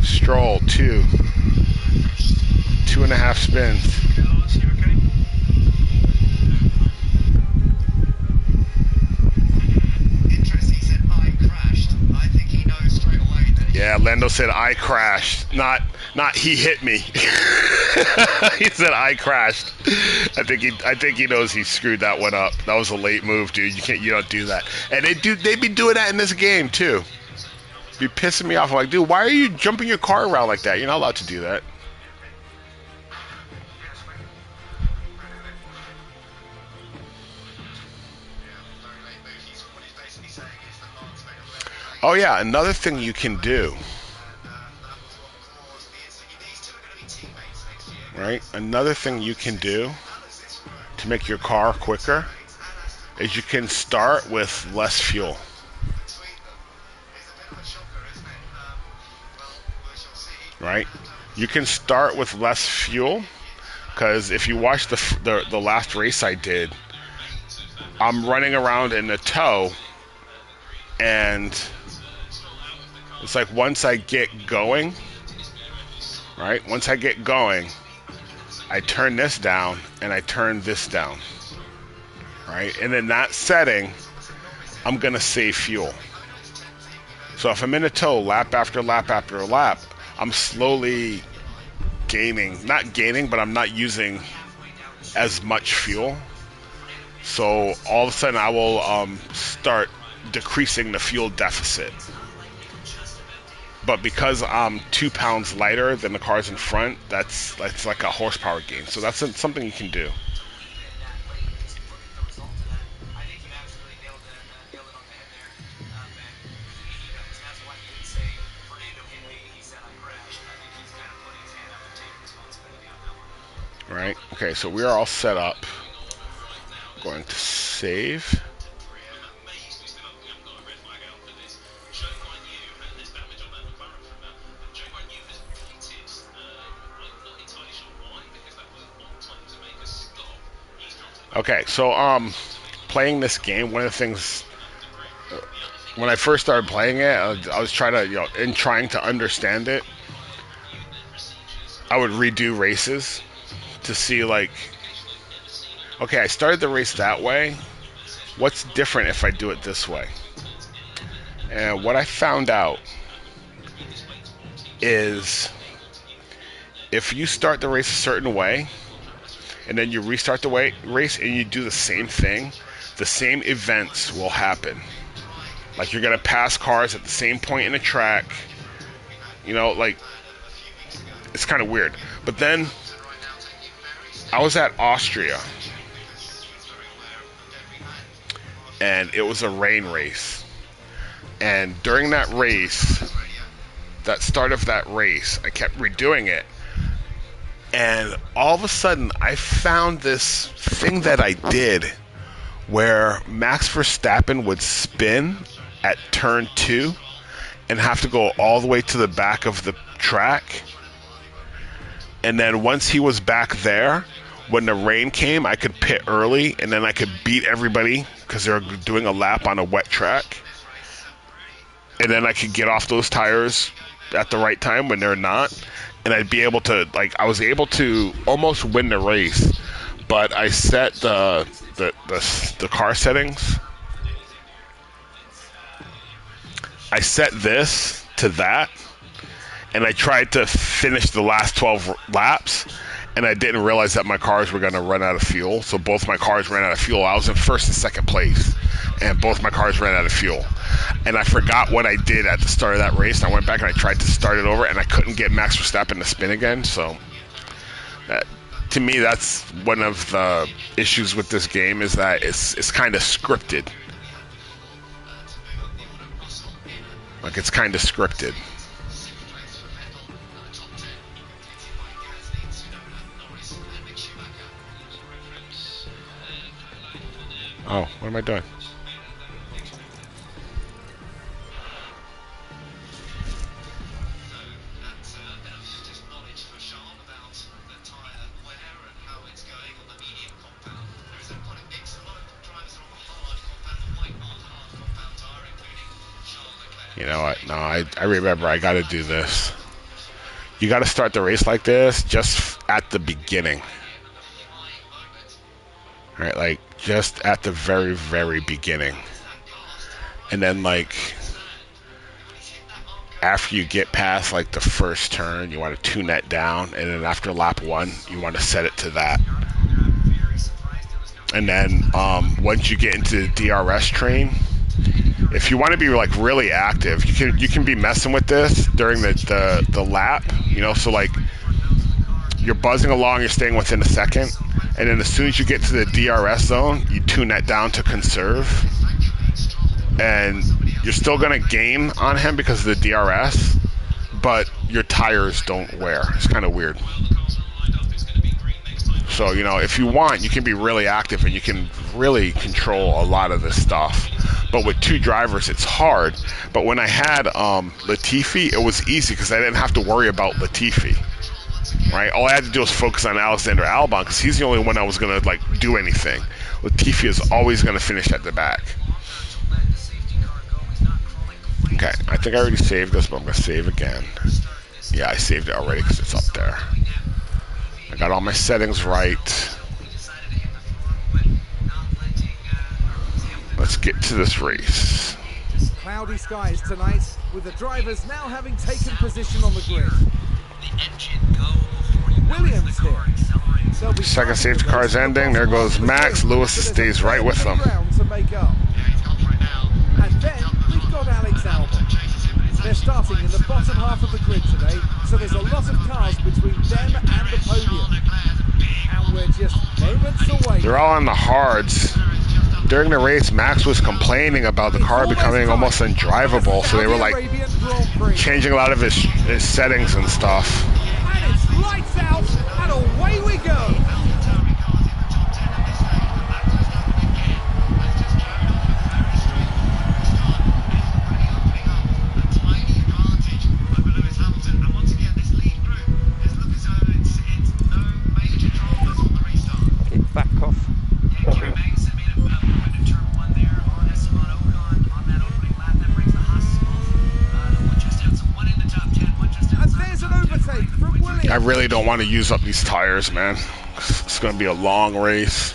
Stroll, 2.5 spins. Yeah, Lando said I crashed, not he hit me. He said I crashed. I think he knows he screwed that one up. That was a late move, dude. You don't do that. And they be doing that in this game too. Be pissing me off. I'm like, dude, why are you jumping your car around like that? You're not allowed to do that. Oh yeah, another thing you can do, right? Another thing you can do to make your car quicker is you can start with less fuel. Right? You can start with less fuel because if you watch the last race I did, I'm running around in the toe, and it's like once I get going, right? Once I get going, I turn this down and I turn this down, right? And in that setting, I'm gonna save fuel. So if I'm in a toe lap after lap after lap, I'm slowly not gaining, but I'm not using as much fuel. So all of a sudden I will start decreasing the fuel deficit. But because I'm 2 pounds lighter than the cars in front, that's like a horsepower gain. So that's something you can do. Right? Okay, so we are all set up. Going to save. Okay, so playing this game, one of the things when I first started playing it, I was trying to understand it, I would redo races to see like, okay, I started the race that way. What's different if I do it this way? And what I found out is if you start the race a certain way and then you restart the race and you do the same thing, the same events will happen. Like you're gonna pass cars at the same point in the track. You know, like it's kind of weird. But then I was at Austria, and it was a rain race. And during that race, that start of that race, I kept redoing it. And all of a sudden, I found this thing that I did where Max Verstappen would spin at turn 2 and have to go all the way to the back of the track. And then once he was back there, when the rain came, I could pit early, and then I could beat everybody because they were doing a lap on a wet track. And then I could get off those tires at the right time when they're not. And I'd be able to, like, I was able to almost win the race. But I set the car settings. I set this to that. And I tried to finish the last 12 laps. And I didn't realize that my cars were going to run out of fuel. So both my cars ran out of fuel. I was in first and second place. And both my cars ran out of fuel. And I forgot what I did at the start of that race. I went back and I tried to start it over. And I couldn't get Max Verstappen to spin again. So to me, that's one of the issues with this game, is that it's kind of scripted. Like, it's kind of scripted. Oh, what am I doing? You know what? No, I remember I got to do this. You got to start the race like this just at the beginning. Right, like just at the very, very beginning. And then, like, after you get past like the first turn, you want to tune that down, and then after lap 1, you want to set it to that. And then once you get into the DRS train, if you want to be like really active, you can be messing with this during the lap, you know. So like you're buzzing along, you're staying within a second, and then as soon as you get to the DRS zone, you tune that down to conserve, and you're still gonna gain on him because of the DRS, but your tires don't wear. It's kind of weird. So, you know, if you want, you can be really active and you can really control a lot of this stuff. But with 2 drivers, it's hard. But when I had Latifi, it was easy because I didn't have to worry about Latifi. Right? All I had to do was focus on Alexander Albon because he's the only one that was going to, like, do anything. Latifi is always going to finish at the back. Okay, I think I already saved this, but I'm going to save again. Yeah, I saved it already because it's up there. I got all my settings right. Let's get to this race. Cloudy skies tonight, with the drivers now having taken position on the grid. Williams here. Second safety car is ending. There goes Max. Lewis stays right with them. And then we've got Alex Albon. They're starting in the bottom half of the grid today, so there's a lot of cars between them and the podium. And we're just moments away. They're all on the hards. During the race, Max was complaining about the car becoming almost undrivable, so they were like changing a lot of his settings and stuff. And it's lights out, and away we go. Back off. And there's an overtake from Williams. I really don't want to use up these tires, man. It's going to be a long race.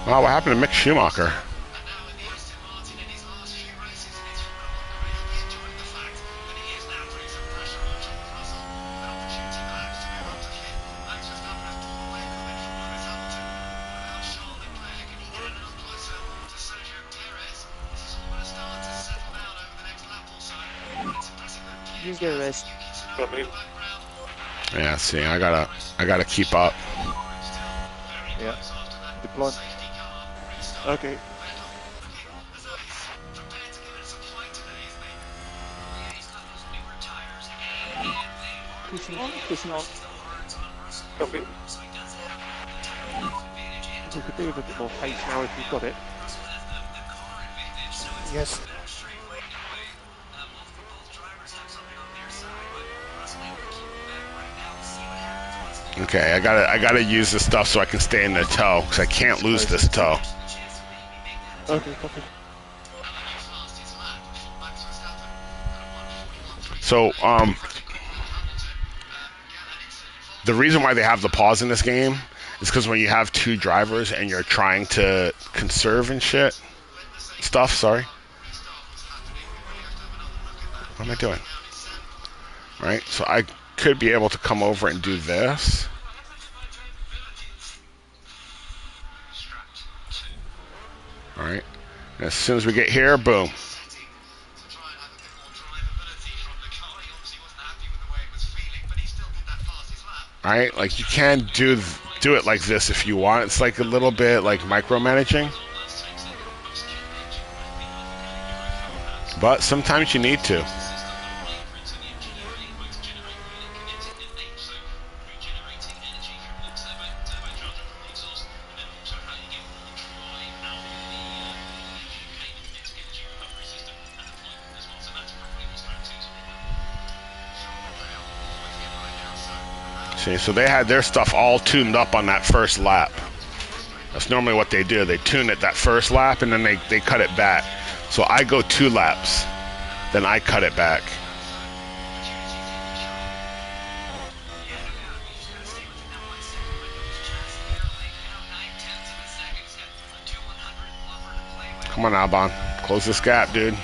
Wow, what happened to Mick Schumacher? Use DRS. Copy. Yeah, see, I gotta keep up. Yeah. Deploy. Okay. Pushing on, pushing on. Copy. We could do with a bit more pace now if you've got it. Yes. Okay, I gotta use this stuff so I can stay in the tow, because I can't lose this tow. Okay, copy. So, the reason why they have the pause in this game is because when you have two drivers and you're trying to conserve and stuff, sorry. What am I doing? Right, so I could be able to come over and do this. All right, and as soon as we get here, boom. All right, like you can do it like this if you want. It's like a little bit like micromanaging, but sometimes you need to. See, so they had their stuff all tuned up on that first lap. That's normally what they do. They tune it that first lap and then they cut it back. So I go 2 laps, then I cut it back. Come on, Albon. Close this gap, dude.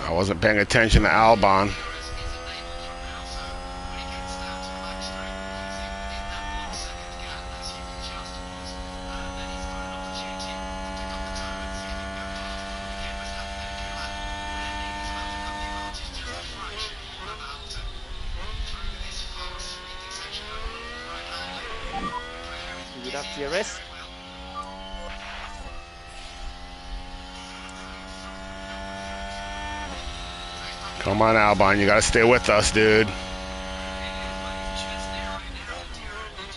I wasn't paying attention to Albon. Without DRS. Come on, Albon. You got to stay with us, dude.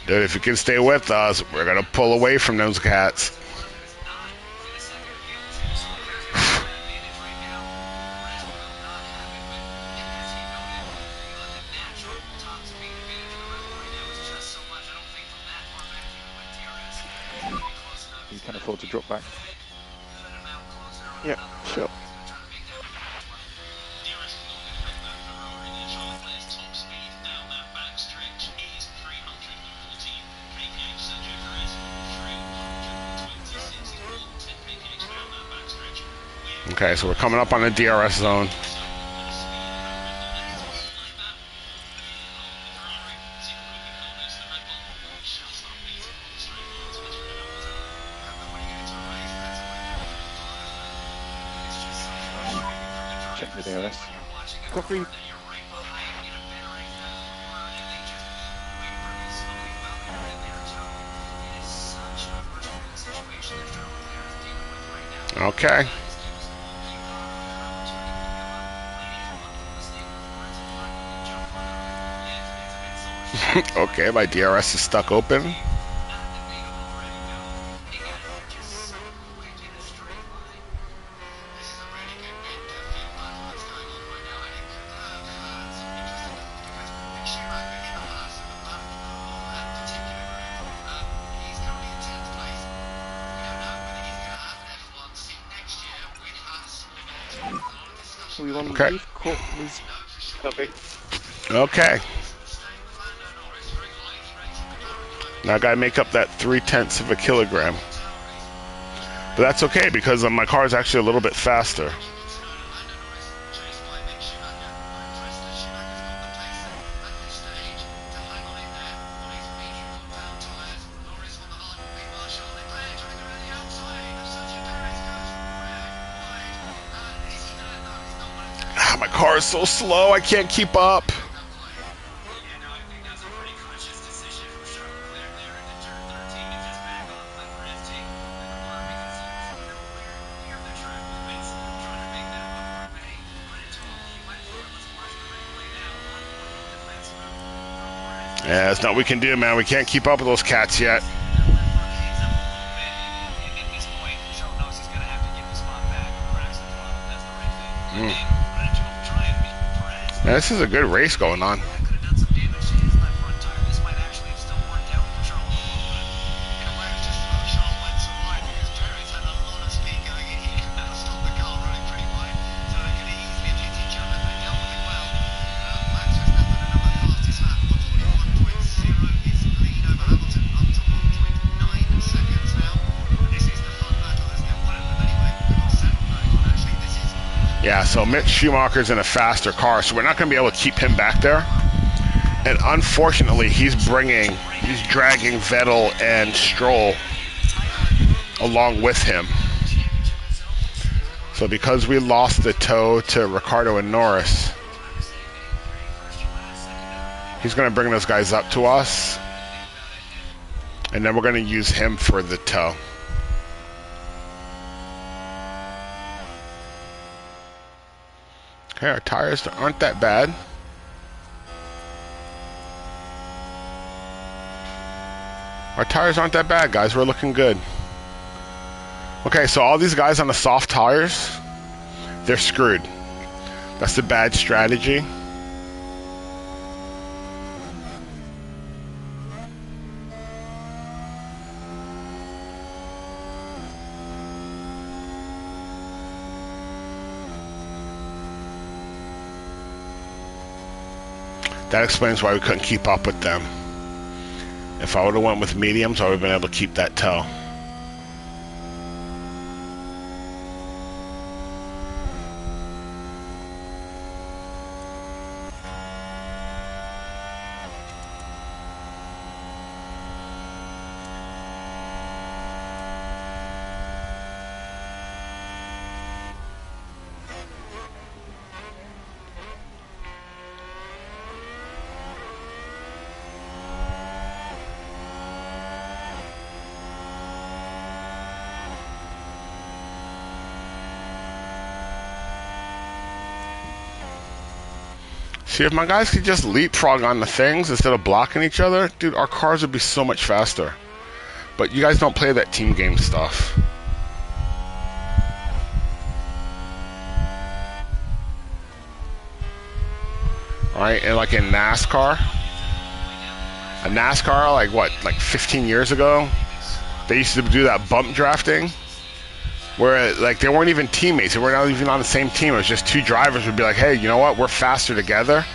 Dude, if you can stay with us, we're going to pull away from those cats. You can afford to drop back. Yeah, sure. Okay, so we're coming up on the DRS zone. Check the DRS. Copy. Okay. Okay, my DRS is stuck open. So we want to Okay. leave court, please. Copy. Okay. Now I gotta make up that 0.3 of a kilogram. But that's okay because my car is actually a little bit faster. God, my car is so slow. I can't keep up. Yeah, there's nothing we can do, man. We can't keep up with those cats yet. Yeah, this is a good race going on. Yeah, so Mick Schumacher's in a faster car, so we're not going to be able to keep him back there. And unfortunately, he's dragging Vettel and Stroll along with him. So because we lost the tow to Ricciardo and Norris, he's going to bring those guys up to us, and then we're going to use him for the tow. Okay, our tires aren't that bad. Our tires aren't that bad, guys. We're looking good. Okay, so all these guys on the soft tires, they're screwed. That's a bad strategy. That explains why we couldn't keep up with them. If I would have went with mediums, I would have been able to keep that tow. See, if my guys could just leapfrog on the things instead of blocking each other, dude, our cars would be so much faster. But you guys don't play that team game stuff. Alright, and like in NASCAR, like 15 years ago, they used to do that bump drafting, where like they weren't even teammates. They weren't even on the same team. It was just two drivers would be like, hey, you know what? We're faster together.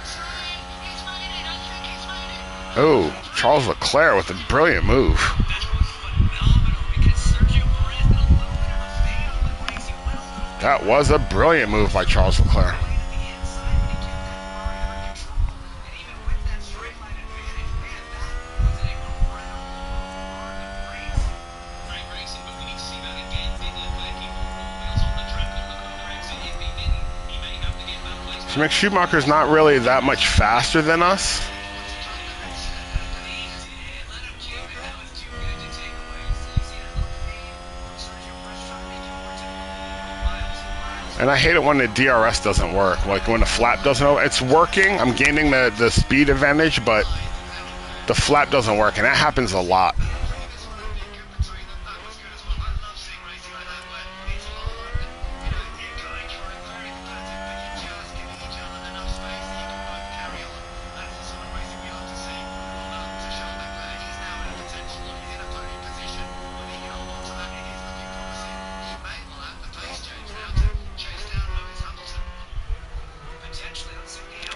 Oh, Charles Leclerc with a brilliant move. That was a brilliant move by Charles Leclerc. So Mick Schumacher's not really that much faster than us. And I hate it when the DRS doesn't work. Like when the flap doesn't work. It's working. I'm gaining the speed advantage, but the flap doesn't work. And that happens a lot.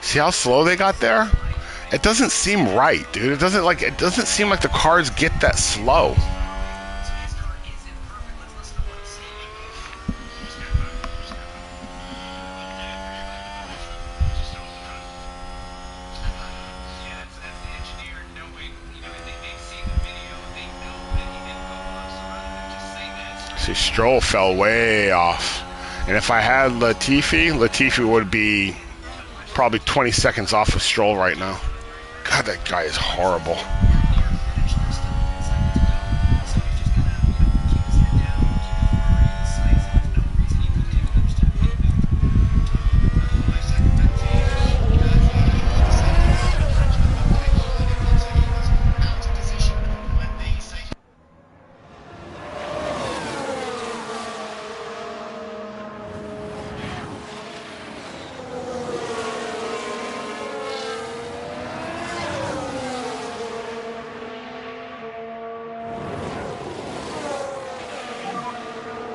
See how slow they got there? It doesn't seem right, dude. It doesn't seem like the cars get that slow. See, Stroll fell way off. And if I had Latifi would be probably 20 seconds off of Stroll right now. God, that guy is horrible.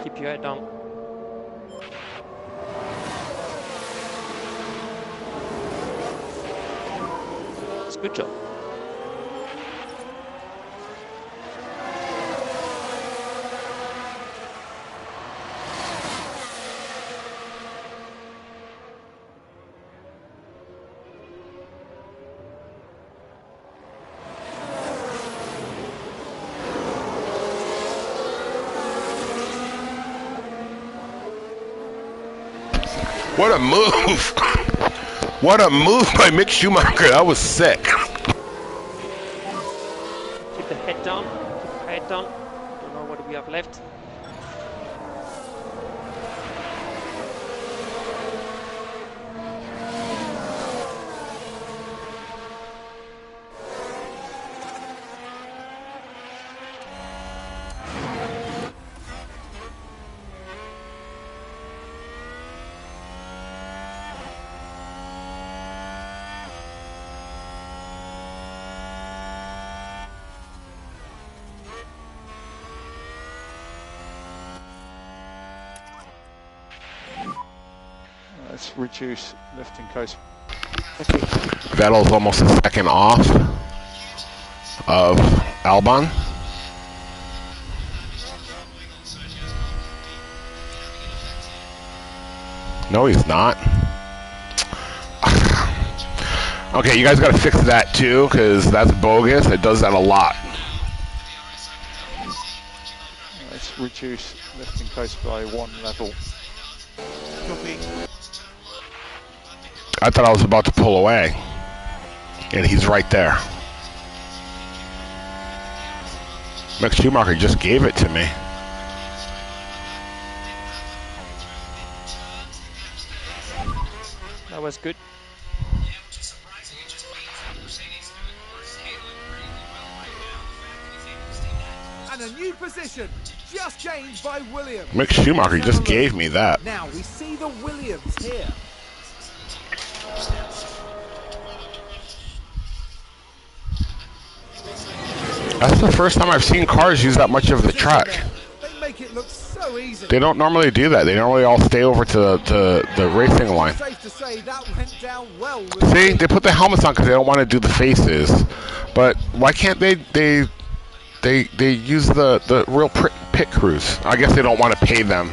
Keep your head down. It's a good job. What a move! What a move by Mick Schumacher. That was sick. Keep the head down. Keep the head down. Don't know what do we have left. Let's reduce lifting coast. Vettel's almost a second off of Albon. No, he's not. Okay, you guys got to fix that too, because that's bogus. It does that a lot. Let's reduce lifting coast by 1 level. Copy. I thought I was about to pull away, and he's right there. Mick Schumacher just gave it to me. That was good. And a new position just gained by Williams. Mick Schumacher just gave me that. Now we see the Williams here. That's the first time I've seen cars use that much of the track. They make it look so easy. They don't normally do that. They normally all stay over to the racing line. Safe to say that went down well. See, they put the helmets on because they don't want to do the faces. But why can't they use the real pit crews? I guess they don't want to pay them.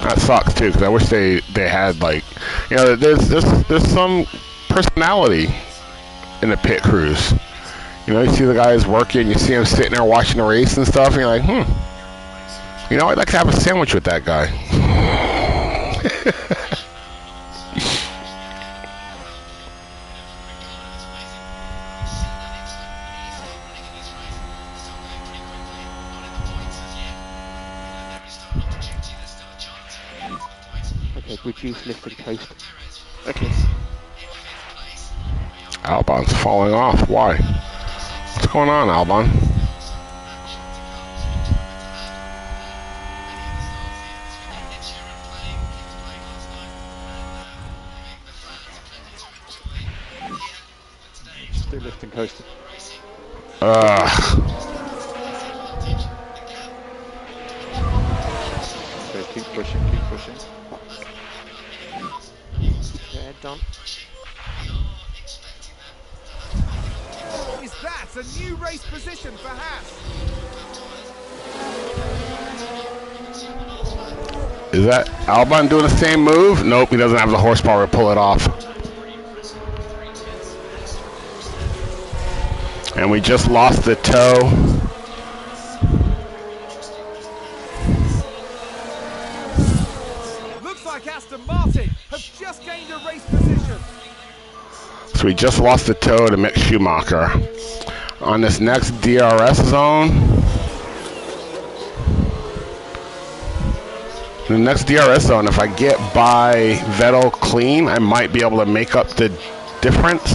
That sucks too, because I wish they had, like, you know, there's some personality in the pit crews. You know, you see the guys working, you see them sitting there watching the race and stuff, and you're like, you know, I'd like to have a sandwich with that guy. Okay, reduce lifting coast. Okay. Albon's falling off. Why? What's going on, Albon? Still lifting coast. Okay, keep pushing, keep pushing. Keep your head down. Is that a new race position for Haas? Is that Albon doing the same move? Nope, he doesn't have the horsepower to pull it off. And we just lost the toe. Looks like Aston Martin have just gained a race position. So we just lost the toe to Mick Schumacher. On this next DRS zone, the next DRS zone, if I get by Vettel clean, I might be able to make up the difference.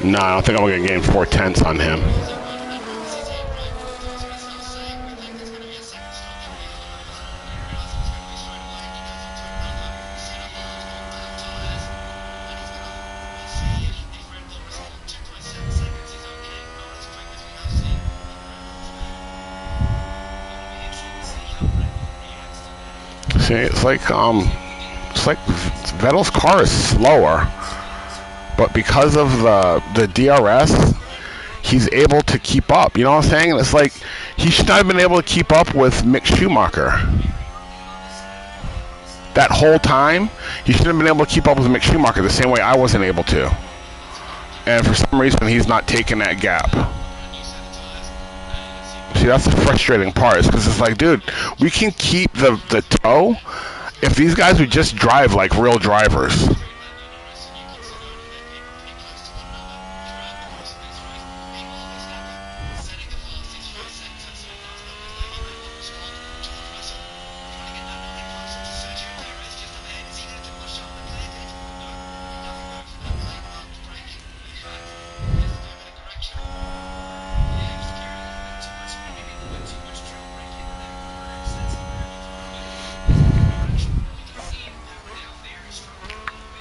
No, I don't think I'm going to gain 4/10 on him. See, it's like Vettel's car is slower, but because of the DRS, he's able to keep up. You know what I'm saying? It's like he should not have been able to keep up with Mick Schumacher. That whole time, he should have been able to keep up with Mick Schumacher the same way I wasn't able to. And for some reason, he's not taking that gap. See, that's the frustrating part, is because it's like, dude, we can keep the toe if these guys would just drive like real drivers.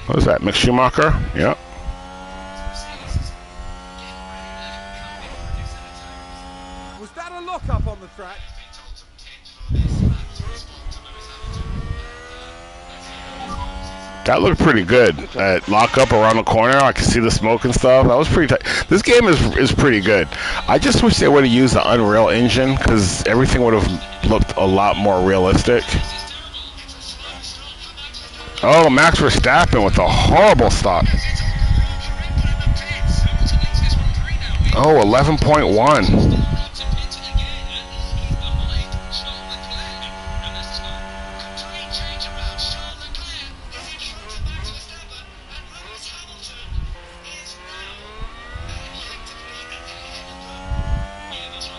What is that, Mick Schumacher? Yep. Was that a lock-up on the track? That looked pretty good. That lock up around the corner, I can see the smoke and stuff. That was pretty tight. This game is pretty good. I just wish they would have used the Unreal Engine, because everything would have looked a lot more realistic. Oh, Max Verstappen with a horrible stop. Oh, 11.1.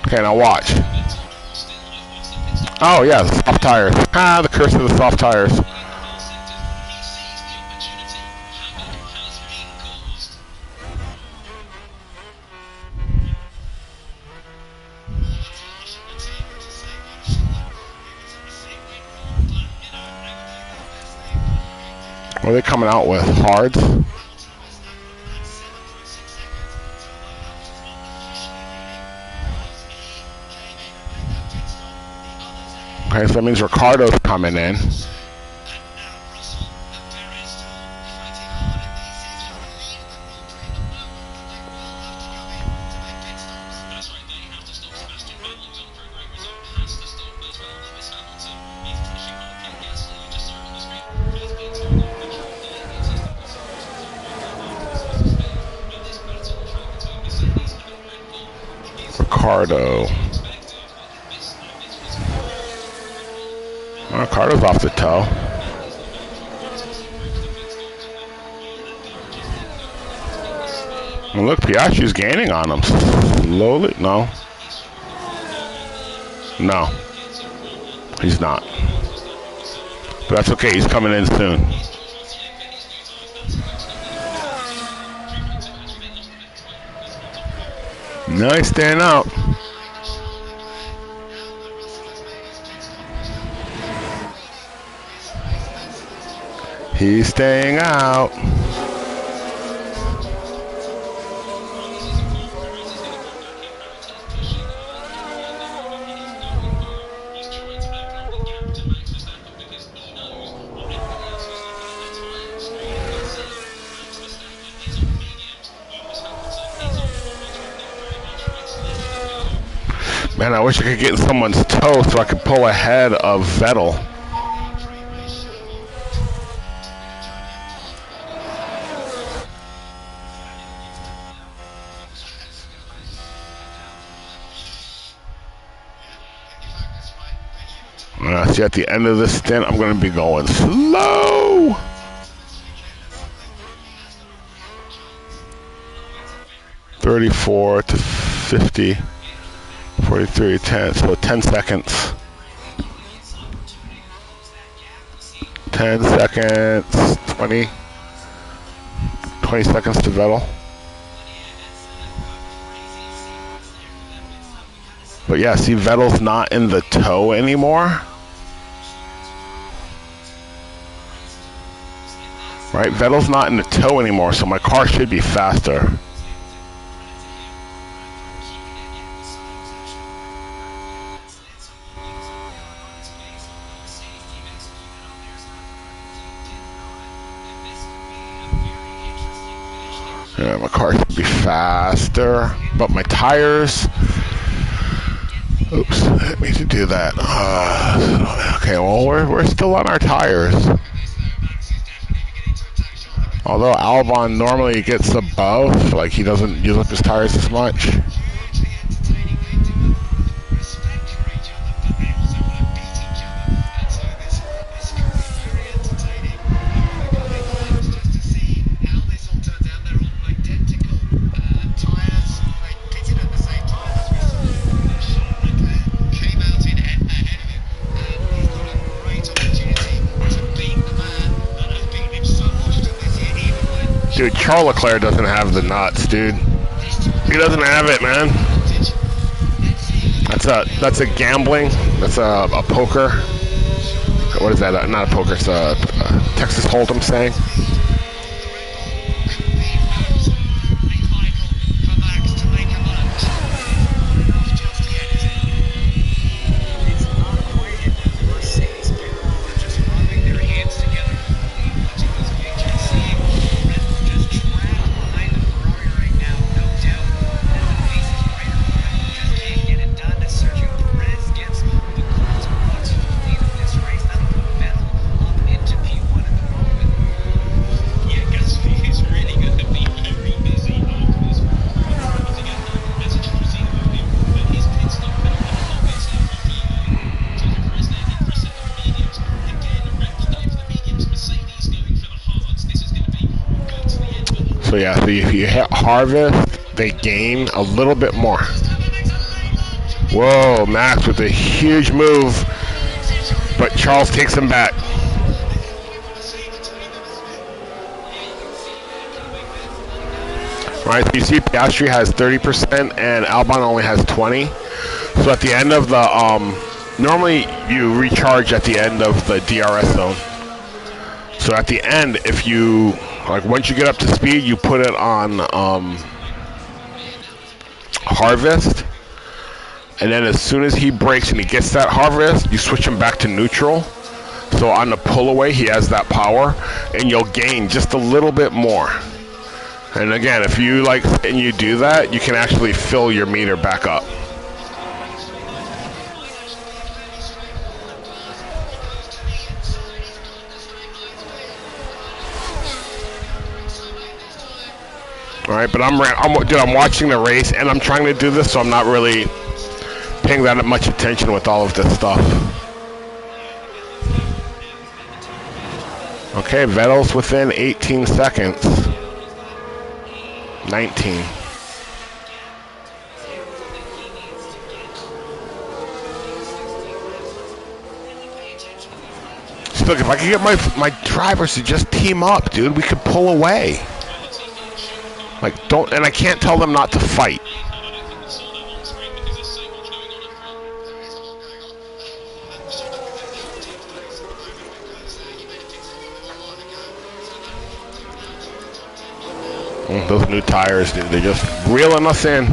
Okay, now watch. Oh, yeah, the soft tires. Ah, the curse of the soft tires. What are they coming out with? Hards? Okay, so that means Ricardo's coming in. Ricardo. Oh, Ricardo's off the toe. And look, Piastri's gaining on him slowly. No. No. He's not. But that's okay. He's coming in soon. No, he's staying out. He's staying out. Man, I wish I could get in someone's toe so I could pull ahead of Vettel. See, at the end of this stint, I'm going to be going slow. $34 to $50, 43, 10. So 10 seconds. 10 seconds. 20 seconds to Vettel. But yeah, see, Vettel's not in the tow anymore. Right, Vettel's not in the tow anymore, so my car should be faster. Yeah, my car should be faster, but my tires... Oops, I didn't mean to do that. Okay, well, we're still on our tires. Although Albon normally gets above, like he doesn't use up his tires as much. Dude, Charles Leclerc doesn't have the nuts, dude. He doesn't have it, man. That's a gambling. That's a poker. What is that? Not a poker. It's a Texas Hold'em saying. So yeah, so if you hit harvest, they gain a little bit more. Whoa, Max with a huge move, but Charles takes him back. Right, so you see Piastri has 30% and Albon only has 20. So at the end of the, normally you recharge at the end of the DRS zone. So at the end, if you, like once you get up to speed, you put it on harvest. And then as soon as he brakes and he gets that harvest, you switch him back to neutral. So on the pull away, he has that power and you'll gain just a little bit more. And again, if you like, and you do that, you can actually fill your meter back up. All right, but I'm watching the race and I'm trying to do this, so I'm not really paying that much attention with all of this stuff. Okay, Vettel's within 18 seconds. 19. So look, if I could get my drivers to just team up, dude, we could pull away. Like, and I can't tell them not to fight. Those new tires, dude, they're just reeling us in.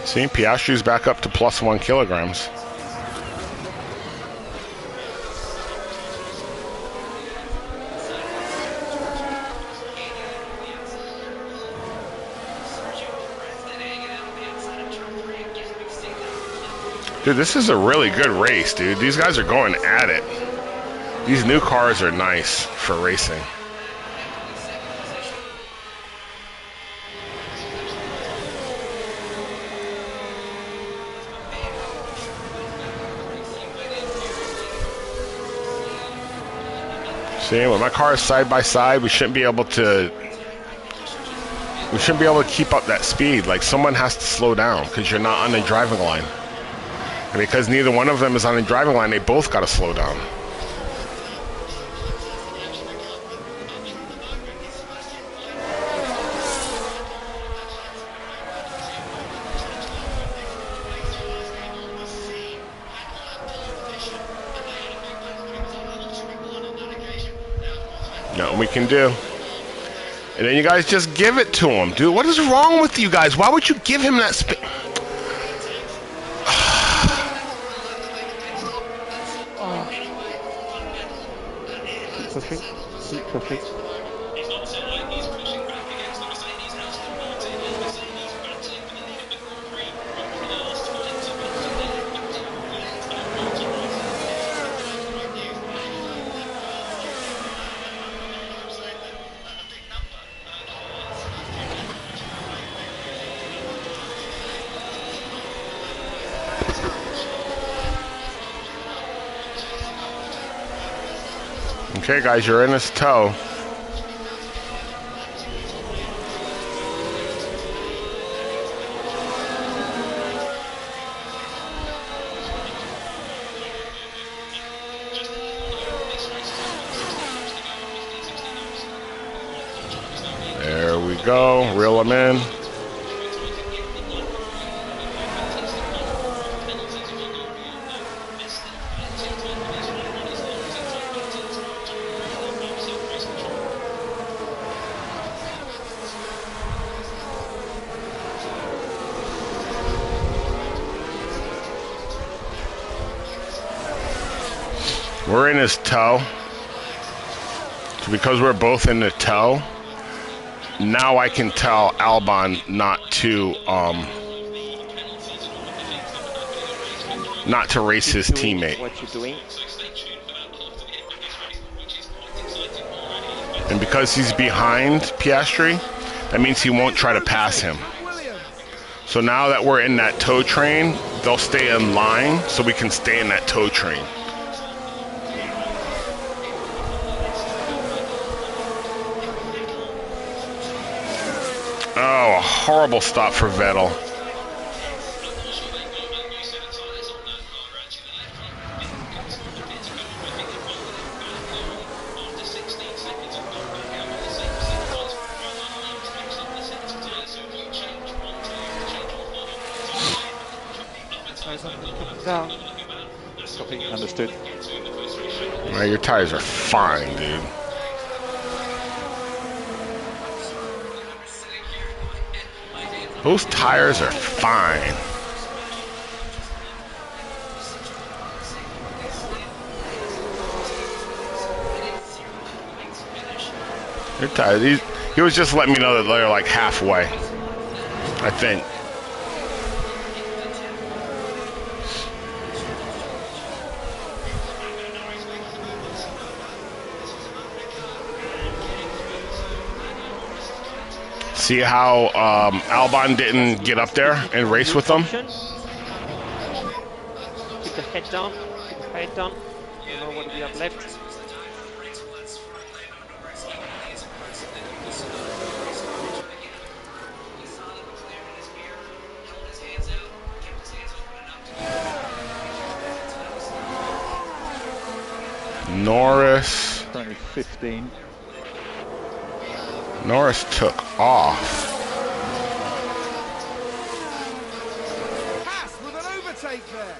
See, Piastri's back up to +1 kilograms. Dude, this is a really good race, dude. These guys are going at it. These new cars are nice for racing. See, when my car is side by side, we shouldn't be able to keep up that speed. Like, someone has to slow down because you're not on the driving line. And because neither one of them is on the driving line, they both got to slow down. Nothing we can do. And then you guys just give it to him, dude. What is wrong with you guys? Why would you give him that spin? Keep pushing. Keep pushing. Okay, guys, you're in his toe. There we go. Reel him in. We're in his toe. So because we're both in the toe, now I can tell Albon not to race his teammate. What you're doing. And because he's behind Piastri, that means he won't try to pass him. So now that we're in that tow train, they'll stay in line so we can stay in that tow train. Oh, a horrible stop for Vettel. Down. Copy. Understood. Well, your tires are fine, dude. Those tires are fine. Your tires, he was just letting me know that they're like halfway, I think. See how Albon didn't get up there and race with them? Keep the head down. Keep the head down. Don't know what we have left. Norris. Currently 15. Norris took off. Haas with an overtake there.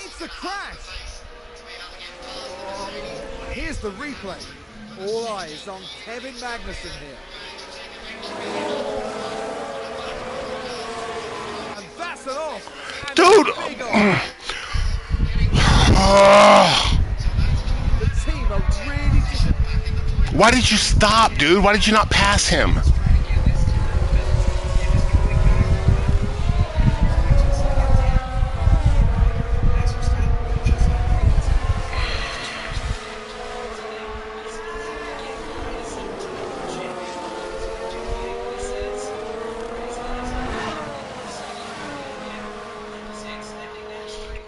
It's a crash. Here's the replay. All eyes on Kevin Magnussen here. And that's an off. And Dude! a big off. The team are really just... Why did you stop, dude? Why did you not pass him?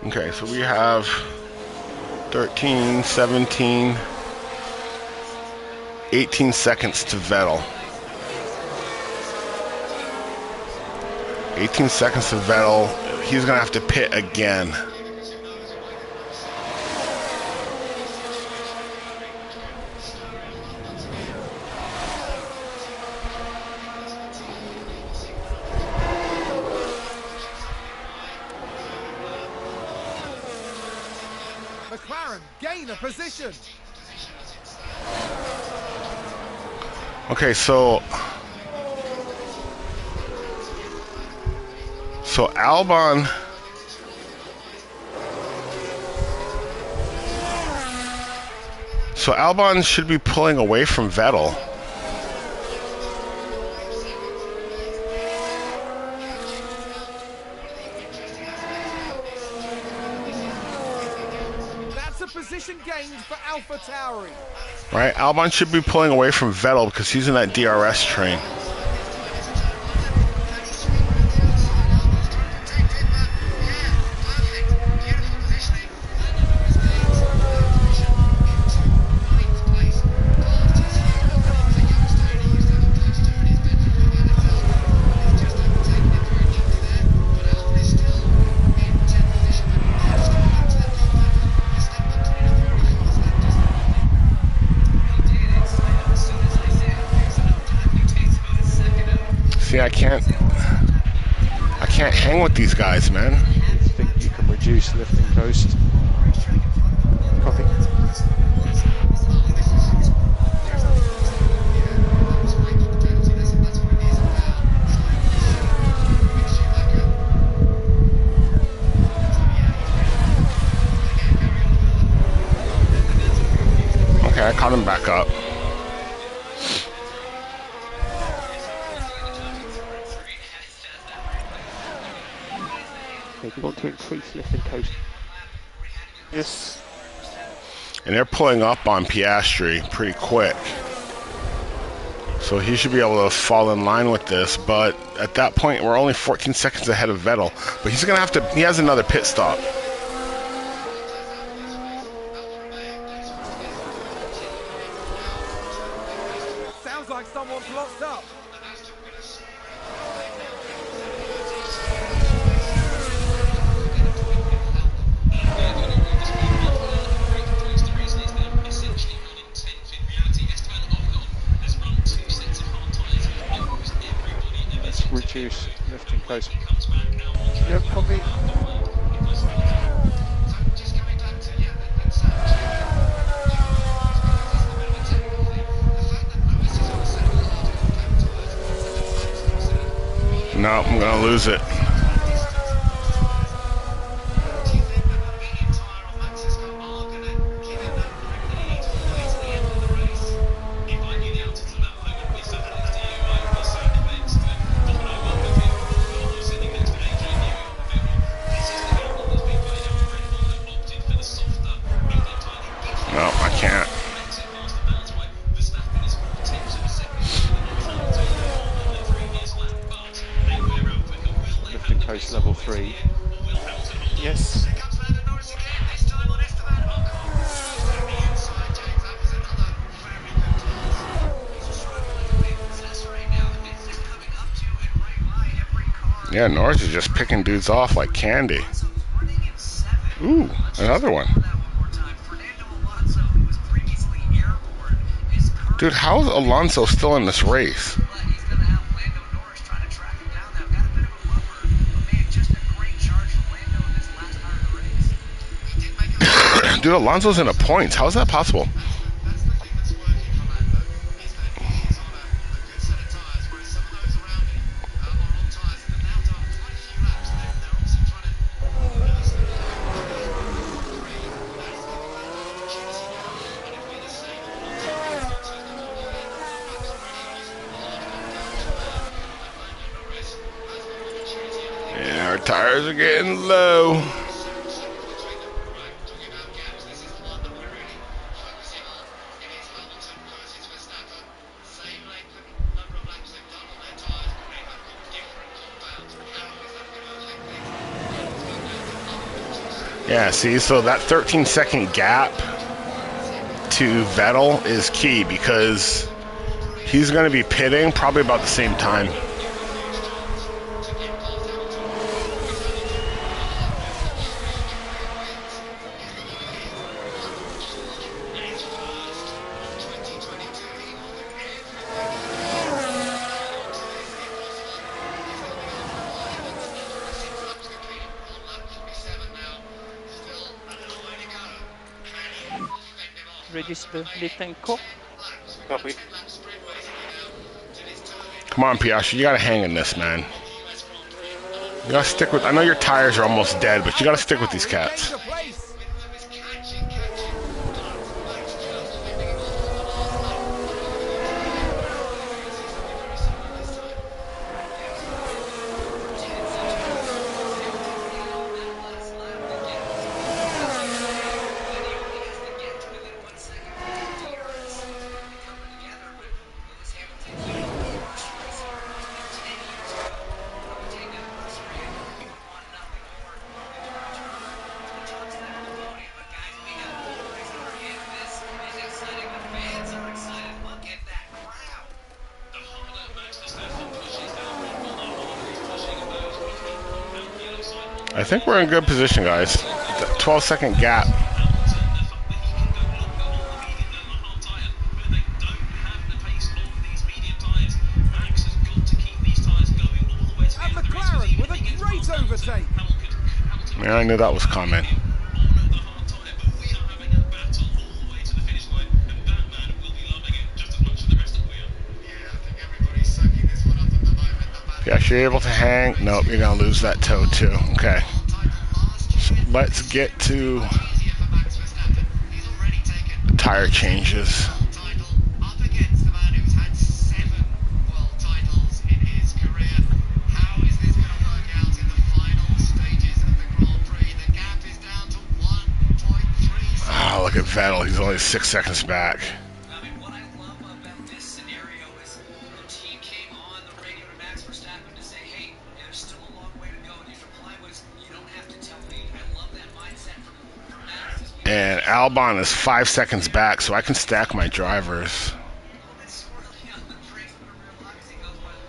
Okay, so we have 13, 17, 18 seconds to Vettel. 18 seconds to Vettel. He's going to have to pit again. McLaren gain a position. Okay, so Albon should be pulling away from Vettel. That's a position gained for AlphaTauri. Right? Albon should be pulling away from Vettel because he's in that DRS train. See, I can't hang with these guys, man. I think you can reduce lift and coast. Copy. Okay, I caught him back up. If you want to increase lift and coast. Yes. And they're pulling up on Piastri pretty quick. So he should be able to fall in line with this, but at that point we're only 14 seconds ahead of Vettel. But he's gonna have to, he has another pit stop. Sounds like someone's locked up. Let's reduce lift and coast. Yep, copy. No, I'm gonna lose it. No, I can't. Lift and coast level 3. Yes. Yeah, Norris is just picking dudes off like candy. Ooh, another one. Dude, how is Alonso still in this race? Dude, Alonso's in the points. How is that possible? Tires are getting low. Yeah, see, so that 13-second gap to Vettel is key because he's going to be pitting probably about the same time. Register left-hand core. Copy. Come on, Piastri, you got to hang in this, man. You got to stick with... I know your tires are almost dead, but you got to stick with these cats. Gains a place. I think we're in good position, guys. 12-second gap. And McLaren with a great overtake. Yeah, I knew that was coming. Yeah, you're able to hang. Nope, you're gonna lose that toe too. Okay. So let's get to the tire changes. Oh, look at Vettel. He's only 6 seconds back. I mean, what I love about this scenario is the team came on the radio to Max Verstappen to say, hey, there's still a long way to go. And his reply was, you don't have to tell me. I love that mindset from Max. As we And Albon is 5 seconds back, so I can stack my drivers. that's sort of, yeah, the breaks for real life as he goes by the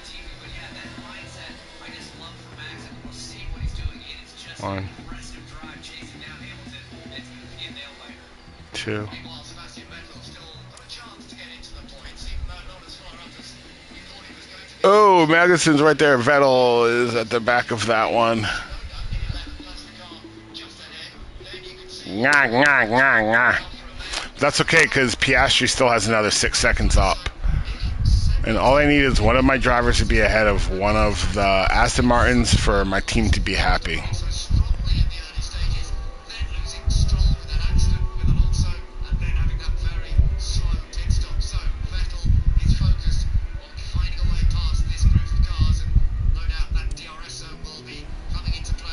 TV. But yeah, that mindset, I just love for Max, and we'll see what he's doing. It is just One. an aggressive drive chasing down Hamilton. It's going to be a nail biter. 2. Meanwhile, Sebastian Vettel still got a chance to get into the points, even though not as far up as he thought he was going to. Oh, Magnussen's right there. Vettel is at the back of that one. Nah, nah, nah, nah. That's okay, because Piastri still has another 6 seconds up. And all I need is one of my drivers to be ahead of one of the Aston Martins for my team to be happy.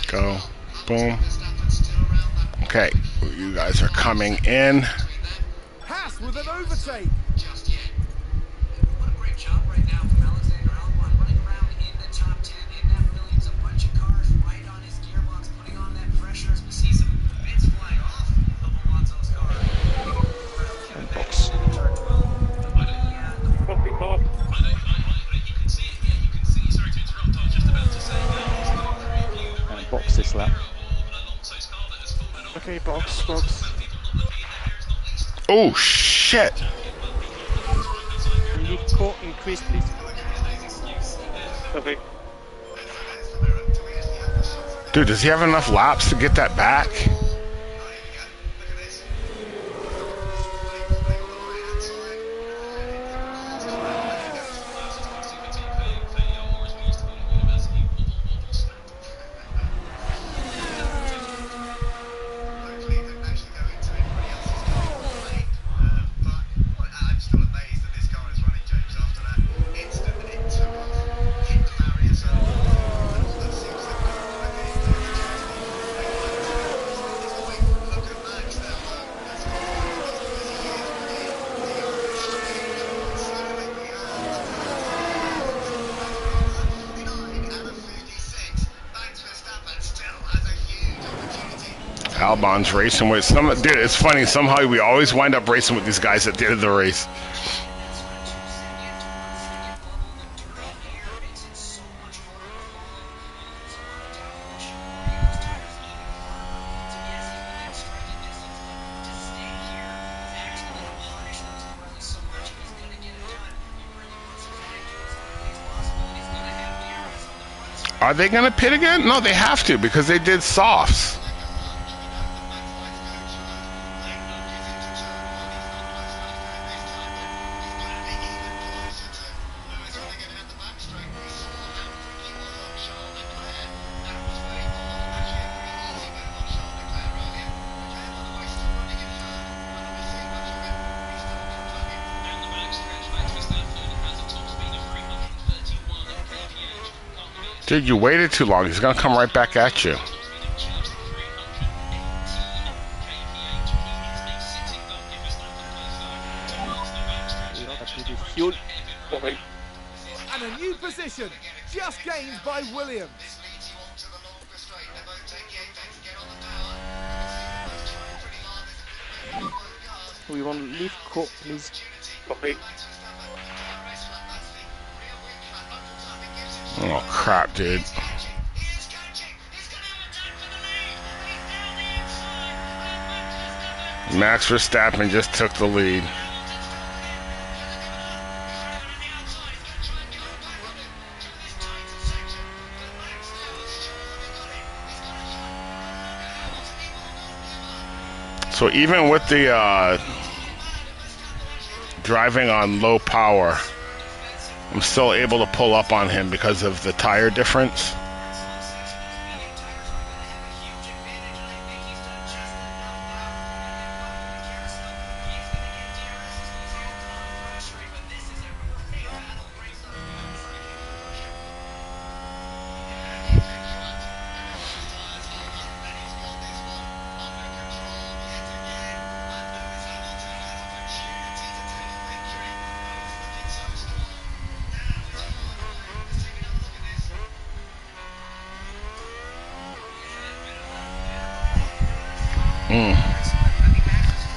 Go. Boom. Okay, you guys are coming in. Haas with an overtake. Just yet. What a great job right now from Alexander Albon, running around in the top 10 in that millions, a bunch of cars right on his gearbox, putting on that pressure as we see some bits flying off of Alonso's car. And box. Copy, Bob. You can see it, yeah, you can see. Sorry to interrupt, I was just about to say And box this lap. Okay, box. Oh, shit. Lead core increase, please. Copy. Dude, does he have enough laps to get that back? I'm still amazed that this car is running, James, after that instant that it took hit the barrier. So, Albon's racing with some dude. It's funny. Somehow we always wind up racing with these guys at the end of the race. Are they going to pit again? No, they have to because they did softs. Dude, you waited too long. He's going to come right back at you. Fuel. Copy. And a new position just gained by Williams. We want to leave court, please. Copy. Oh, crap, dude. Max Verstappen just took the lead. So even with the driving on low power, I'm still able to pull up on him because of the tire difference.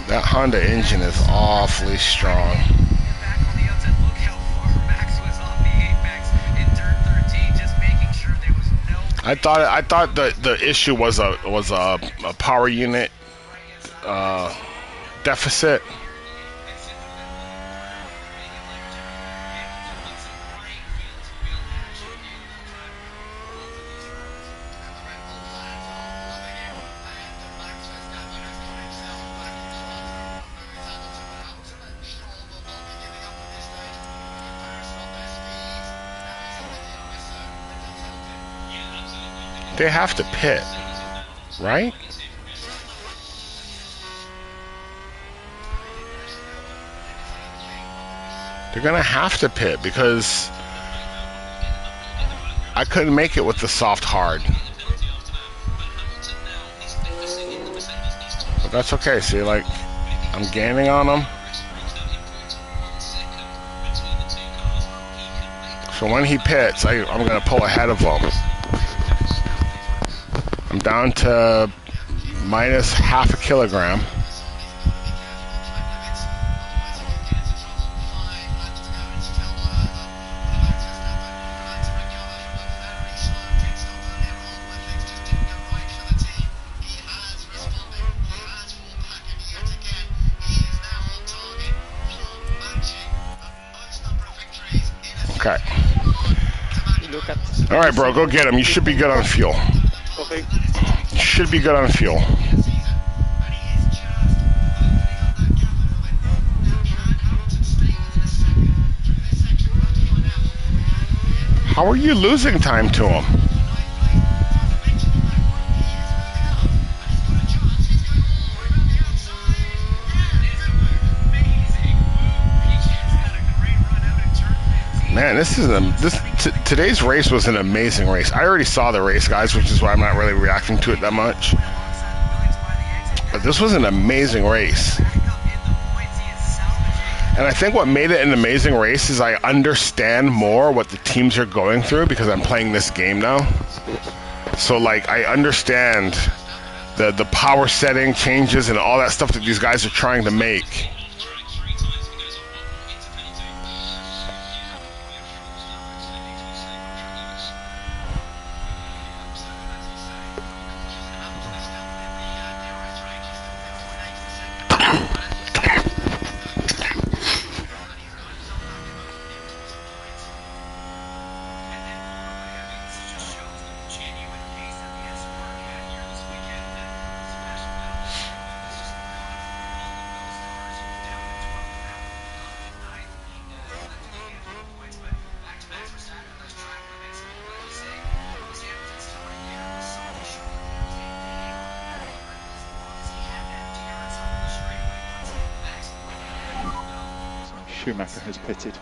That Honda engine is awfully strong. I thought the issue was a power unit deficit. They have to pit, right? They're gonna have to pit because I couldn't make it with the soft hard. But that's okay. See, like, I'm gaining on them. So when he pits, I'm gonna pull ahead of him. I'm down to minus half a kilogram. Okay. Look at. All right, bro, go get him. You should be good on fuel. Copy. You should be good on fuel. How are you losing time to him? Man, today's race was an amazing race. I already saw the race, guys, which is why I'm not really reacting to it that much. But this was an amazing race. And I think what made it an amazing race is I understand more what the teams are going through because I'm playing this game now. So, like, I understand the power setting changes and all that stuff that these guys are trying to make. Schumacher has pitted.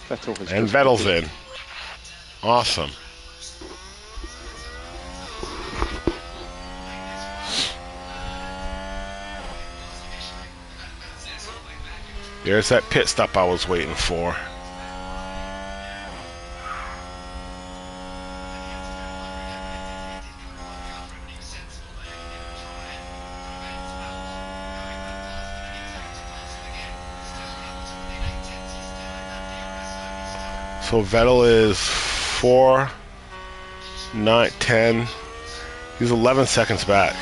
Vettel has And just Vettel's pitted. in. Awesome. There's that pit stop I was waiting for. So Vettel is 4, 9, 10. He's 11 seconds back.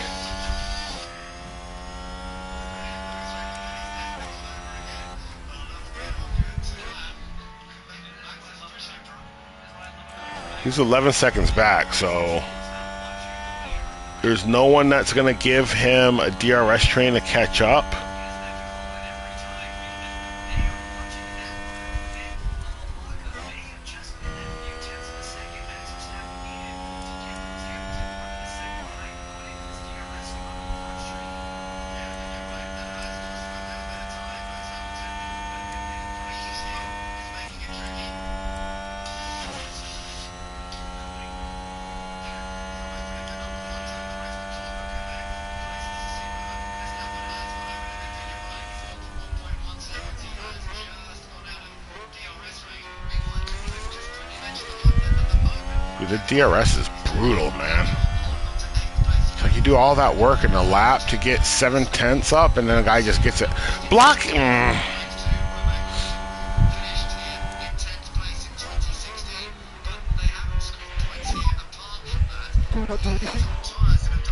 He's 11 seconds back, so there's no one that's going to give him a DRS train to catch up. The DRS is brutal, man. It's like you do all that work in a lap to get 7/10 up, and then a guy just gets it. Block!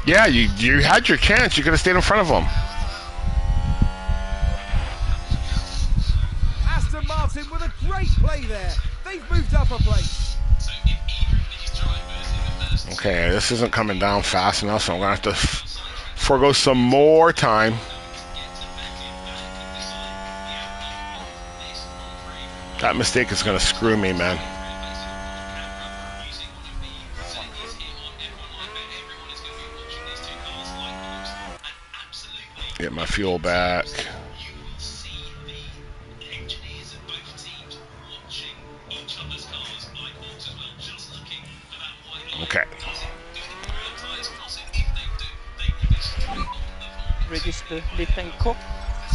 Yeah, you had your chance. You could have stayed in front of him. Aston Martin with a great play there. They've moved up a place. Okay, this isn't coming down fast enough, so I'm going to have to forego some more time. That mistake is going to screw me, man. Get my fuel back. Okay. Register left-hand cock.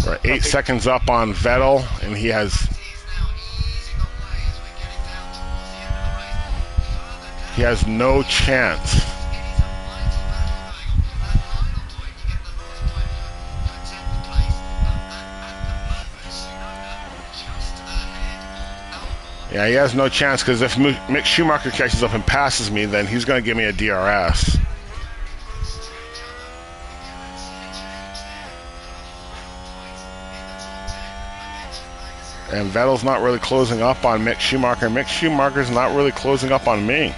We're 8 seconds up on Vettel, and he has no chance. Yeah, he has no chance, because if Mick Schumacher catches up and passes me, then he's going to give me a DRS. And Vettel's not really closing up on Mick Schumacher. Mick Schumacher's not really closing up on me.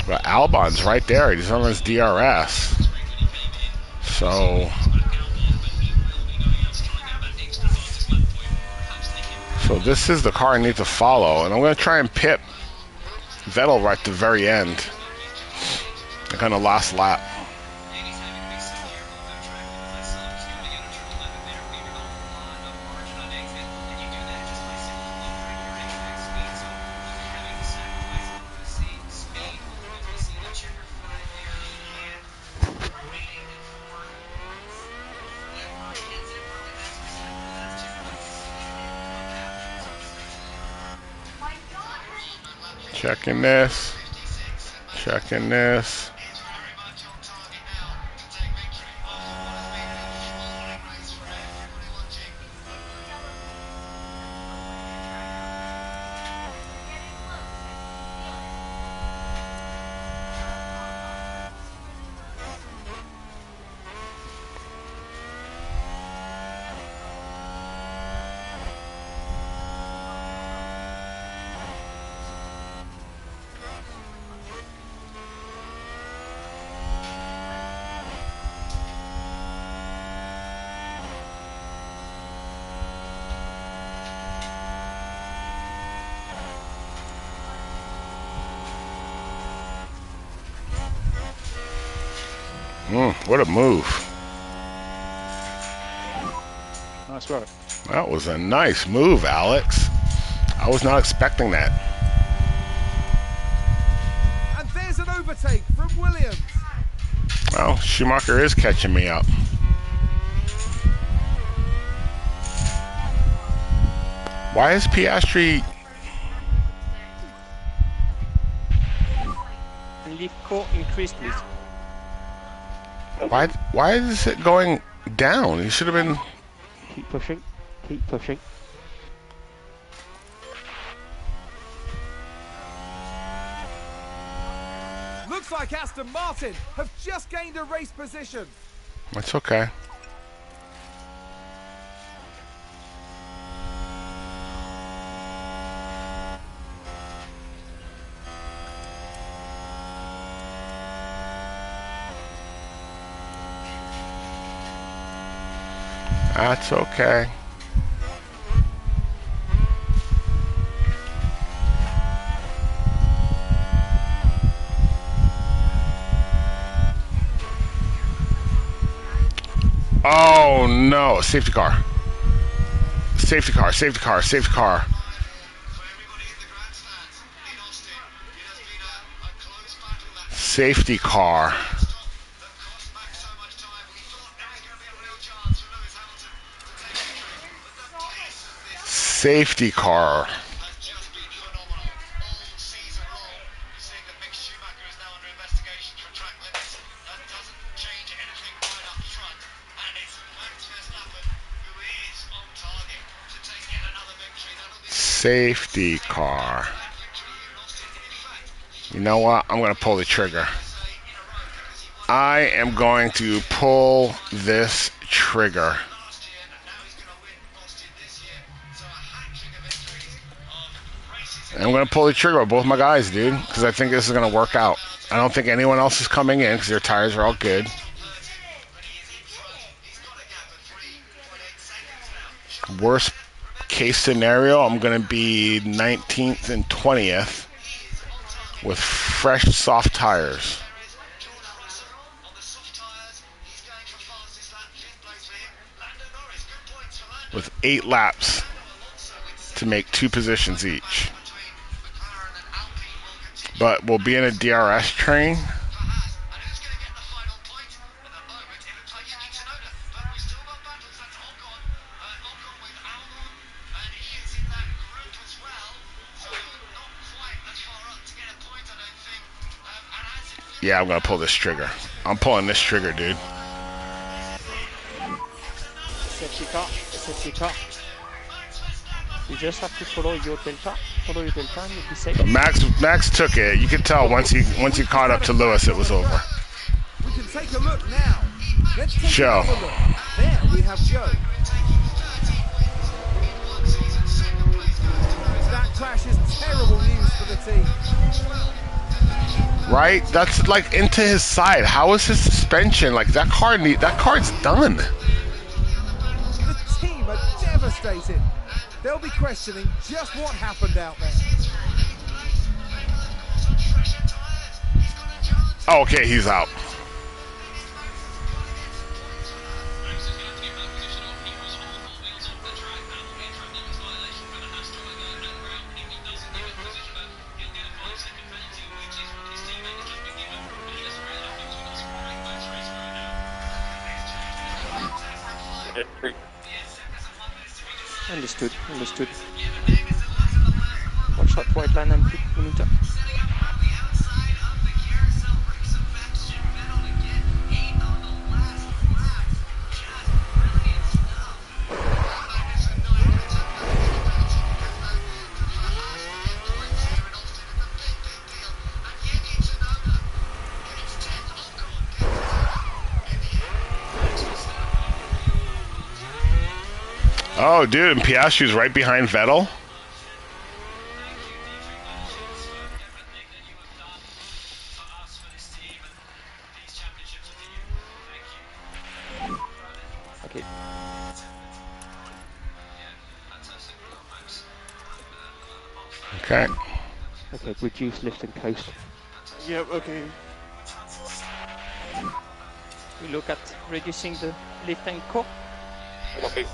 But Albon's right there. He's on his DRS. So this is the car I need to follow. And I'm going to try and pit Vettel right at the very end. The kind of last lap. Checking this. Checking this. What a move. Nice work. That was a nice move, Alex. I was not expecting that. And there's an overtake from Williams. Well, Schumacher is catching me up. Why is Piastri... Leave core increase, please. Why is it going down? He should have been... Keep pushing. Keep pushing. Looks like Aston Martin have just gained a race position. That's okay. That's okay. Oh no, safety car. Safety car, safety car, safety car. Safety car. Safety car. Safety car. You know what? I'm going to pull the trigger. I am going to pull this trigger. I'm going to pull the trigger with both my guys, dude, because I think this is going to work out. I don't think anyone else is coming in because their tires are all good. Worst case scenario, I'm going to be 19th and 20th with fresh, soft tires. With 8 laps to make 2 positions each. But we'll be in a DRS train. Yeah, I'm gonna pull this trigger. I'm pulling this trigger, dude. Safety car, safety car. You just have to follow your delta. Follow your delta and you'll be safe. Max took it. You could tell once he caught up to Lewis, it was over. We can take a look now. Let's take Joe. another look. There we have Joe. That crash is terrible news for the team. Right? That's like into his side. How is his suspension? Like that car's done. The team are devastated. They'll be questioning just what happened out there. Oh, okay, he's out. Understood, understood. Watch cut white line and pick Bonita. Oh, dude, and Piastri's right behind Vettel. Okay. Okay. Okay, reduce lift and coast. Yep, okay. We look at reducing the lift and core. Okay.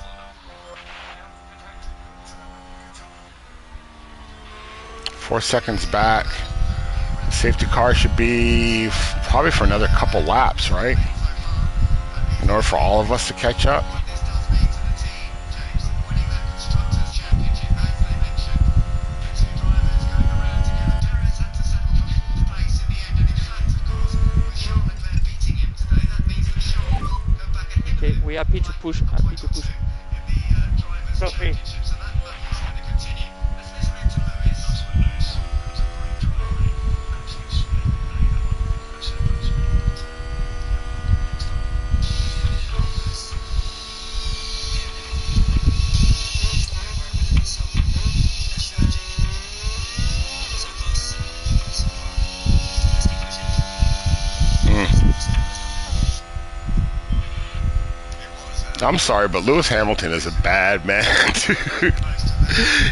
Four seconds back. Safety car should be probably for another couple laps, right? In order for all of us to catch up. Okay, we're happy to push, Okay. I'm sorry, but Lewis Hamilton is a bad man, dude.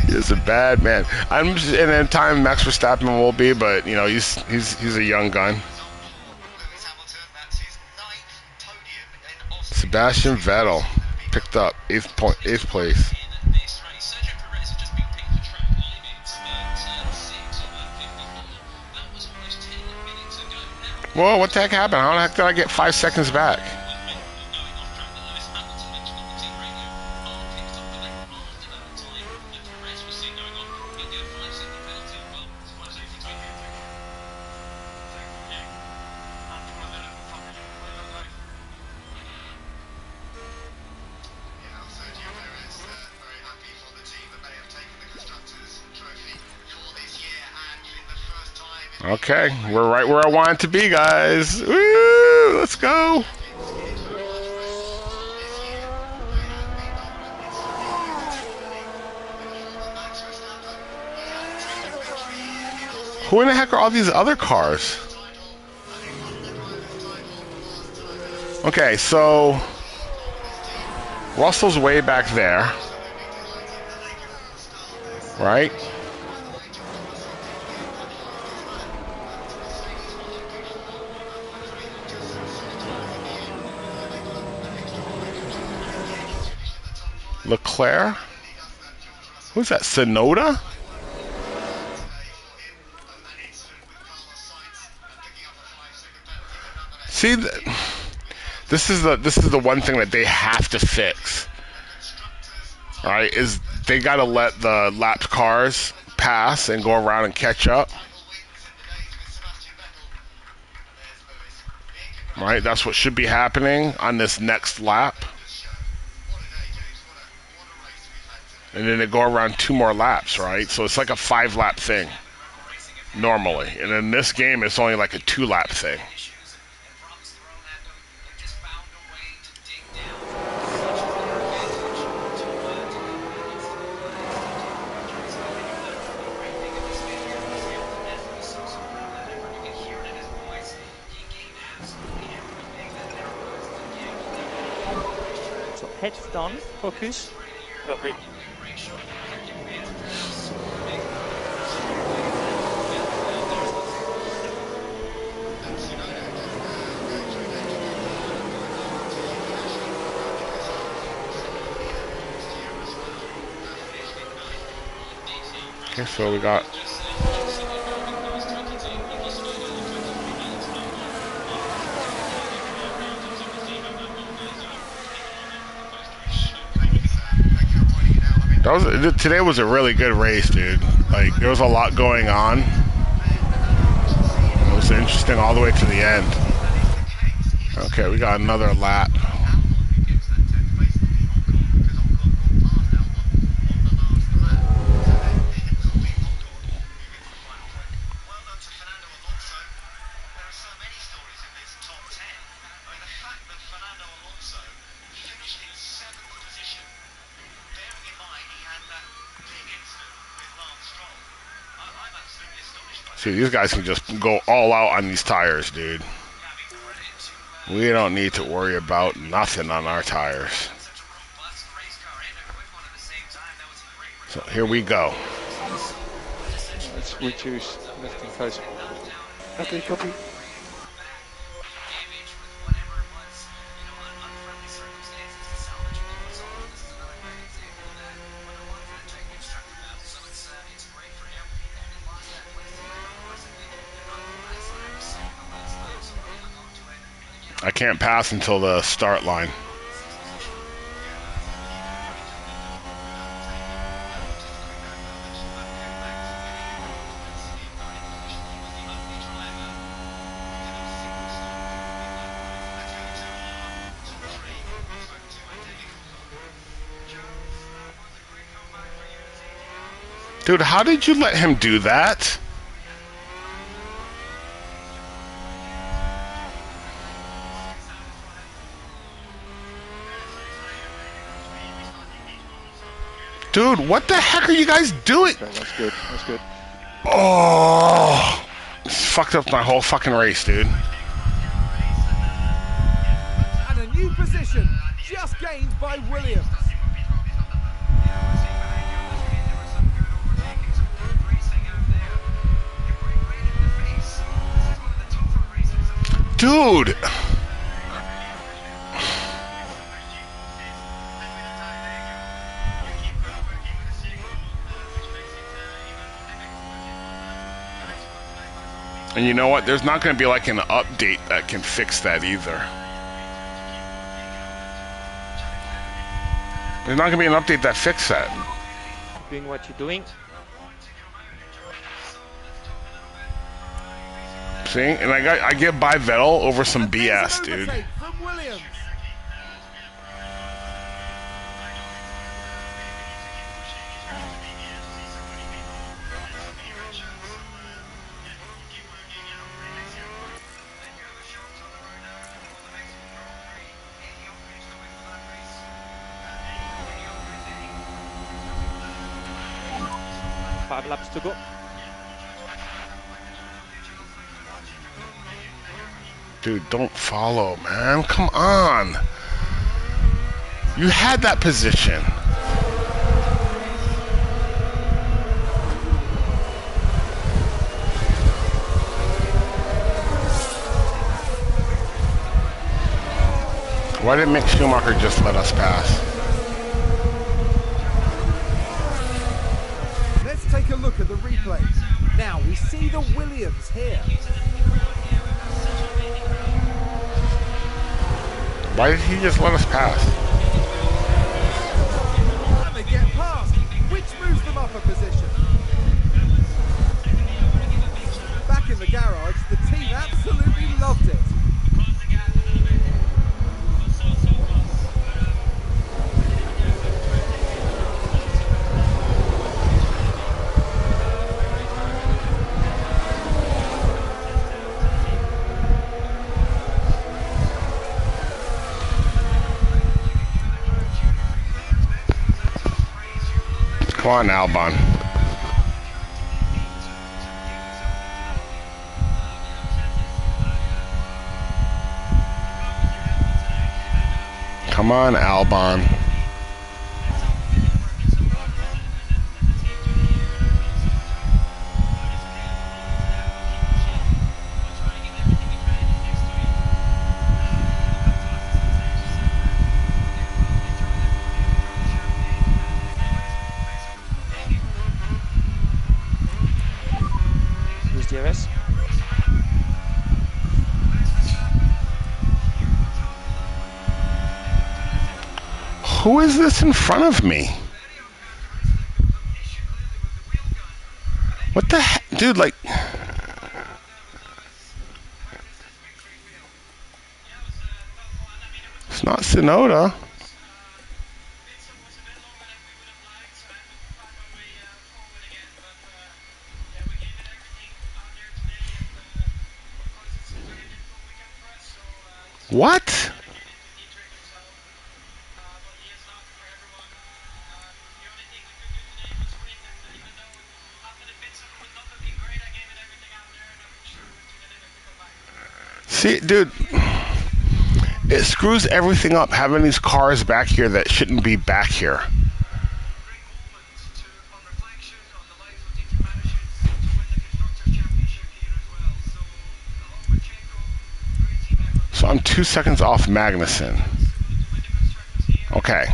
He is a bad man. And in time, Max Verstappen will be, but you know, he's a young gun. Sebastian Vettel picked up eighth place. Whoa, what the heck happened? How the heck did I get 5 seconds back? Okay, we're right where I wanted to be, guys. Woo! Let's go. Who in the heck are all these other cars? Okay, so Russell's way back there, right? Leclerc? Who's that? Sonoda? See, this is the one thing that they have to fix. All right, is they got to let the lapped cars pass and go around and catch up. Right, that's what should be happening on this next lap. And then they go around 2 more laps, right? So it's like a 5-lap thing, normally. And in this game, it's only like a 2-lap thing. So heads down, focus. Okay. Okay, so we got... Today was a really good race, dude. Like, there was a lot going on. It was interesting all the way to the end. Okay, we got another lap. See, these guys can just go all out on these tires, dude. We don't need to worry about nothing on our tires. So here we go. Let's reduce lifting coast. Okay, copy. I can't pass until the start line. Dude, how did you let him do that? Dude, what the heck are you guys doing? Okay, that's good. That's good. Oh, it's fucked up my whole fucking race, dude. And a new position just gained by Williams. Dude. And you know what? There's not going to be like an update that can fix that either. There's not going to be an update that fixes that. Doing what you're doing. See? And I get by Vettel over some And there's BS, an dude. overtake from Williams. Five laps to go. Dude, don't follow, man. Come on. You had that position. Why didn't Mick Schumacher just let us pass? Let's take a look at the replay. Now we see the Williams here. Why did he just let us pass? And they get past, which moves them up a position. Back in the garage, the team absolutely loved it. Come on, Albon. Come on, Albon. Use DRS. Who is this in front of me? What the heck? Dude, like... It's not Sonoda. What? See, dude, it screws everything up having these cars back here that shouldn't be back here. So I'm 2 seconds off Magnussen. Okay.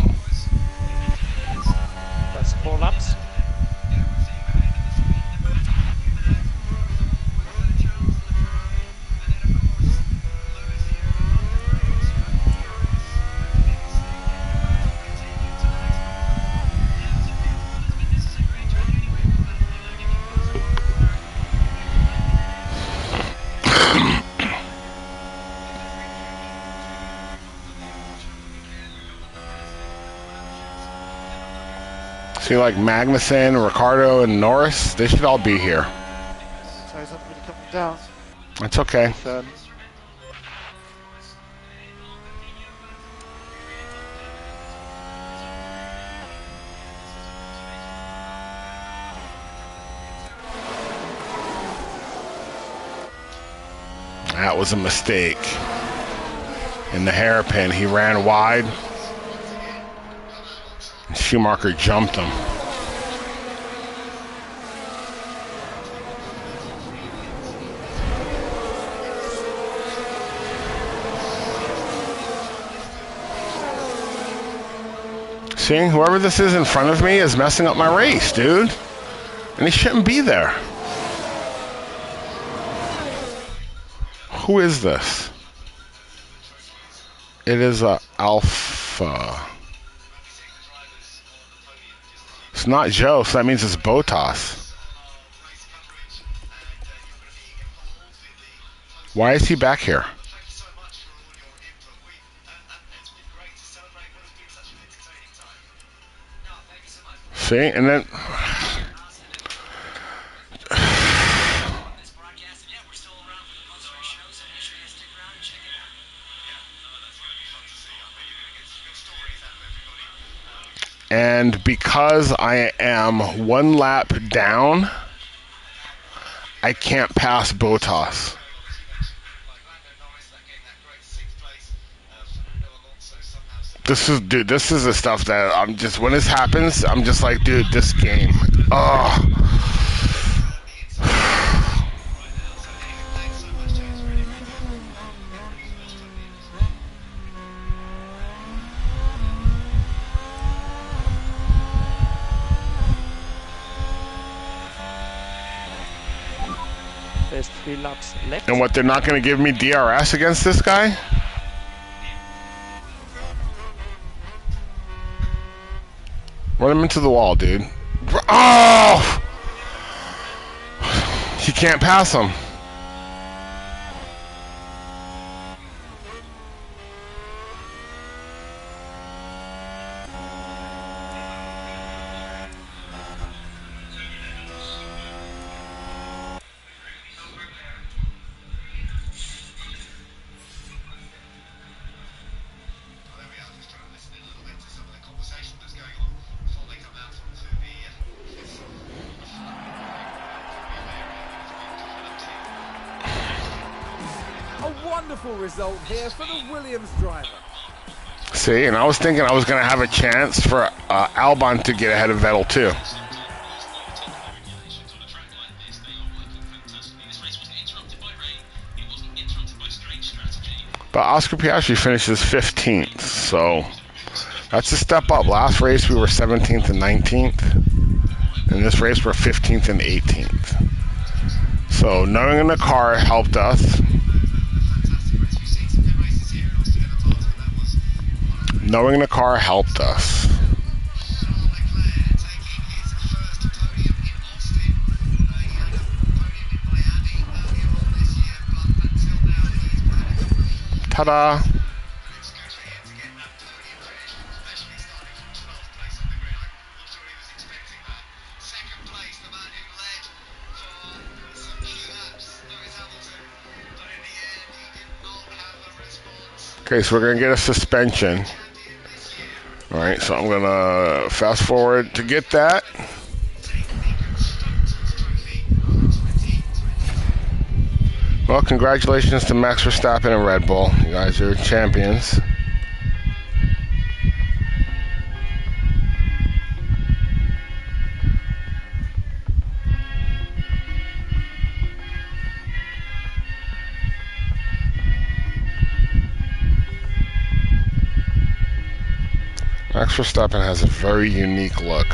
That's 4 laps. See, like Magnussen, Ricardo, and Norris, they should all be here. So he's not really coming down. That's okay. Third. That was a mistake. In the hairpin, he ran wide. Schumacher jumped him. See, whoever this is in front of me is messing up my race, dude. And he shouldn't be there. Who is this? It is a Alpha. It's not Joe, so that means it's Bottas. Why is he back here? See, and then... And because I am 1 lap down, I can't pass Bottas. This is, dude, this is the stuff that I'm just, when this happens, I'm just like, dude, this game. Ugh. There's 3 laps left. And what, they're not going to give me DRS against this guy? Run him into the wall, dude. Oh! He can't pass him. Wonderful result here for the Williams driver. See, and I was thinking I was going to have a chance for Albon to get ahead of Vettel too. But Oscar Piastri finishes 15th, so that's a step up. Last race we were 17th and 19th. In this race we're 15th and 18th. So knowing the car helped us. Knowing the car helped us. Ta-da! Okay, so we're gonna get a suspension. All right, so I'm gonna fast forward to get that. Well, congratulations to Max Verstappen and Red Bull. You guys are champions. Max Verstappen has a very unique look.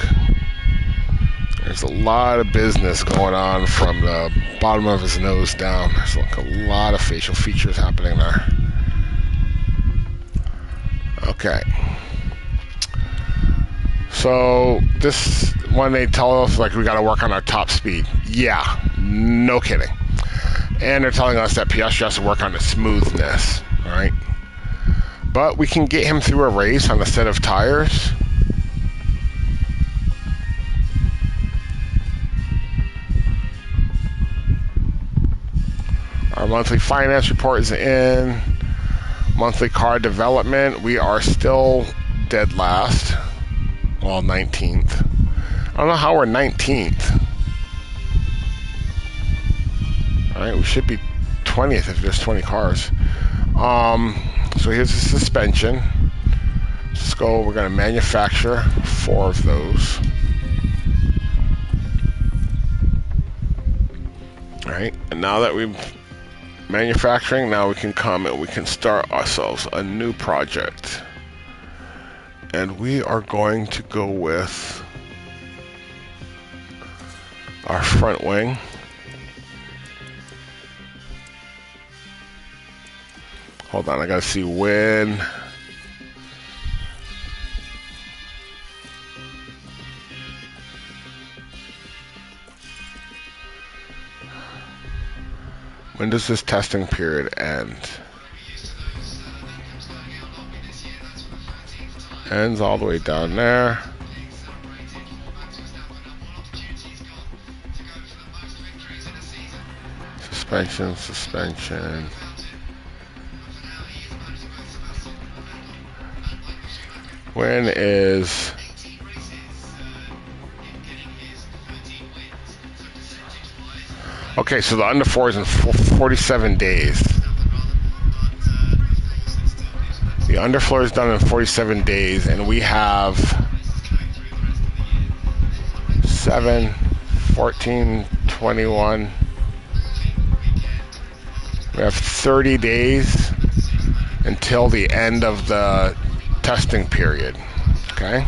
There's a lot of business going on from the bottom of his nose down. There's like a lot of facial features happening there. Okay. So this one, they tell us like we got to work on our top speed. Yeah, no kidding. And they're telling us that Piastri has to work on the smoothness. All right. But we can get him through a race on a set of tires. Our monthly finance report is in. Monthly car development, we are still dead last. Well, 19th. I don't know how we're 19th. All right, we should be 20th if there's 20 cars. So here's the suspension. Let's go, we're gonna manufacture 4 of those. All right, and now that we've manufacturing, now we can come and we can start ourselves a new project. And we are going to go with our front wing. Hold on, I gotta see when. When does this testing period end? Ends all the way down there. Suspension, suspension. When is... Okay, so the under 4 is in 47 days. The underfloor is done in 47 days, and we have 7, 14, 21. We have 30 days until the end of the testing period. Okay?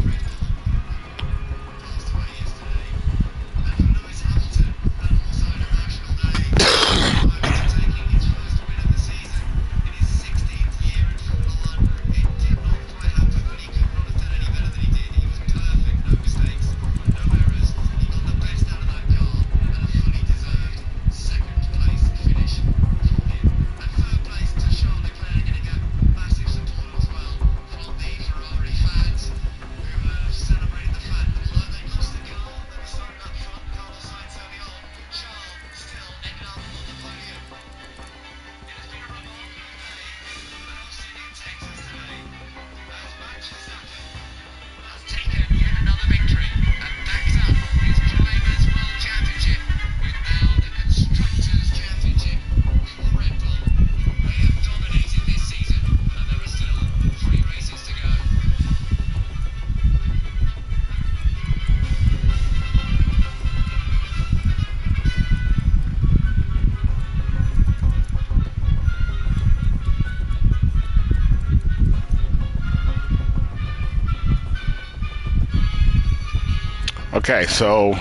Okay, so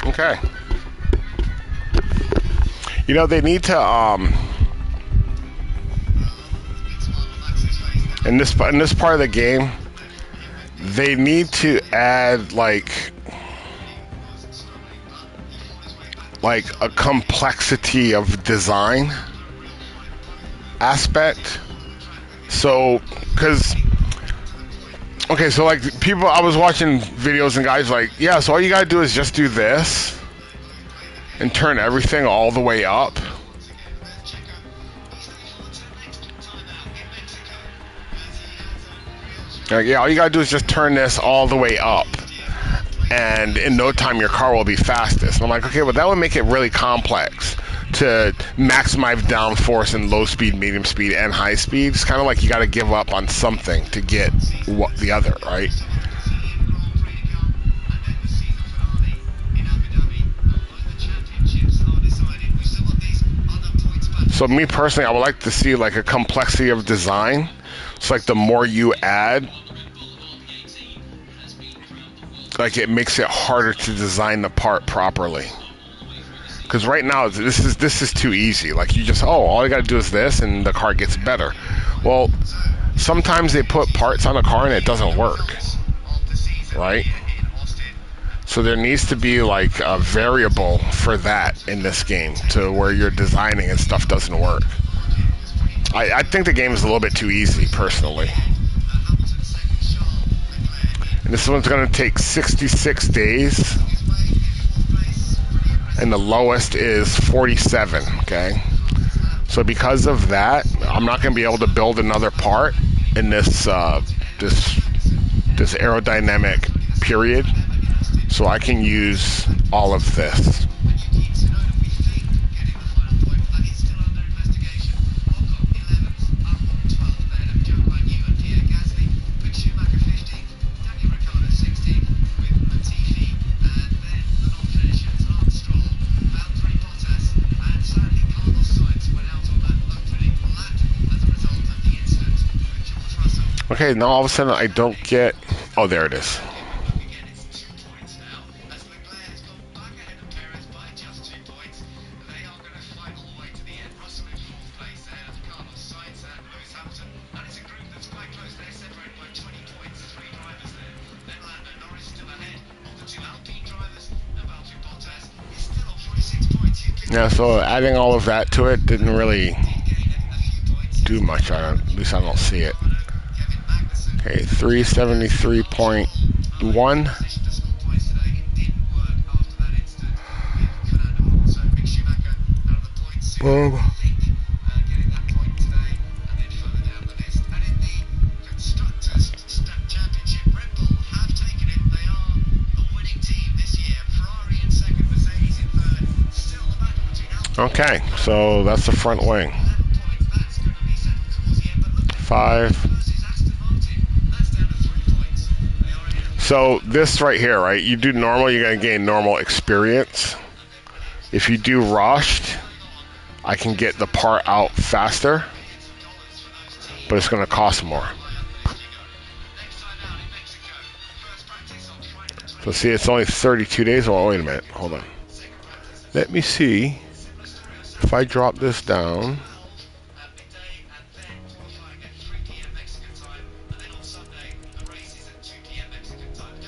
okay. You know, they need to in this part of the game, they need to add like a complexity of design aspect. So, because okay, so like people, I was watching videos and guys like, yeah, so all you gotta do is just do this and turn everything all the way up. Like, yeah, all you gotta do is just turn this all the way up, and in no time your car will be fastest. And I'm like, okay, well that would make it really complex to maximize downforce in low speed, medium speed, and high speed. It's kind of like you gotta give up on something to get the other, right? So me personally, I would like to see like a complexity of design. It's like the more you add, like it makes it harder to design the part properly. Because right now this is too easy. Like you just, all you gotta do is this and the car gets better. Well, sometimes they put parts on a car and it doesn't work, right? So there needs to be like a variable for that in this game, to where you're designing and stuff doesn't work. I think the game is a little bit too easy, personally. And this one's going to take 66 days. And the lowest is 47, okay? So because of that, I'm not going to be able to build another part in this this aerodynamic period. So I can use all of this. Okay, now all of a sudden I don't get... Oh, there it is. Yeah, so adding all of that to it didn't really do much. At least I don't see it. Okay, 373.1. Boom. Okay, so that's the front wing. 5. So this right here, right? You do normal, you're gonna gain normal experience. If you do rushed, I can get the part out faster, but it's gonna cost more. So see, it's only 32 days. Oh, wait a minute, hold on. Let me see. If I drop this down,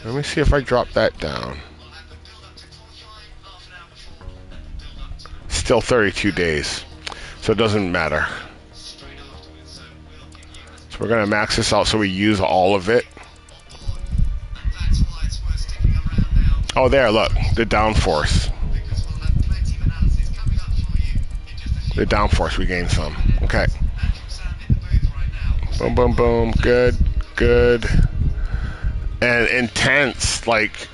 let me see if I drop that down. Still 32 days, so it doesn't matter. So we're gonna max this out so we use all of it. Oh, there, look, the downforce. The downforce, we gained some. Okay. Boom, boom, boom. Good, good. And intense, like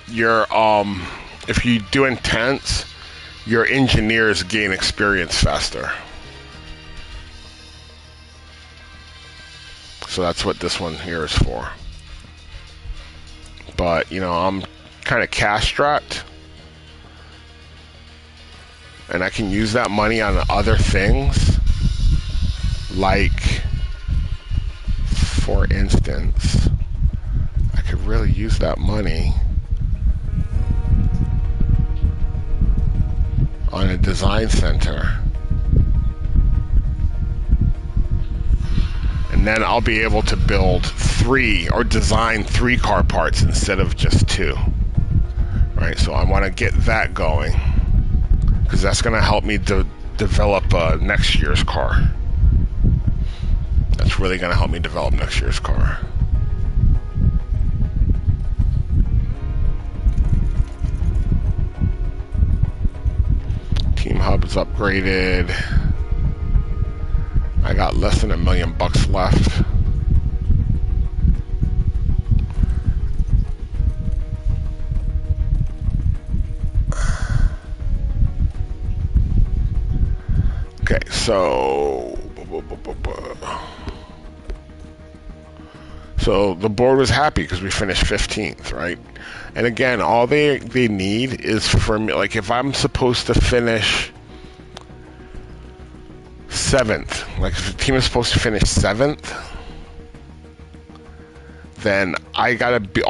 your if you do intense, your engineers gain experience faster. So that's what this one here is for. But you know, I'm kind of cash strapped, and I can use that money on other things, like, for instance, I could really use that money on a design center. And then I'll be able to build 3 or design 3 car parts instead of just 2. Right, so I want to get that going because that's going to help me develop next year's car. That's really going to help me develop next year's car. Team Hub is upgraded. I got less than $1 million left. Okay, so the board was happy because we finished 15th, right? And again, all they need is for me, like if I'm supposed to finish 7th, like if the team is supposed to finish 7th, then all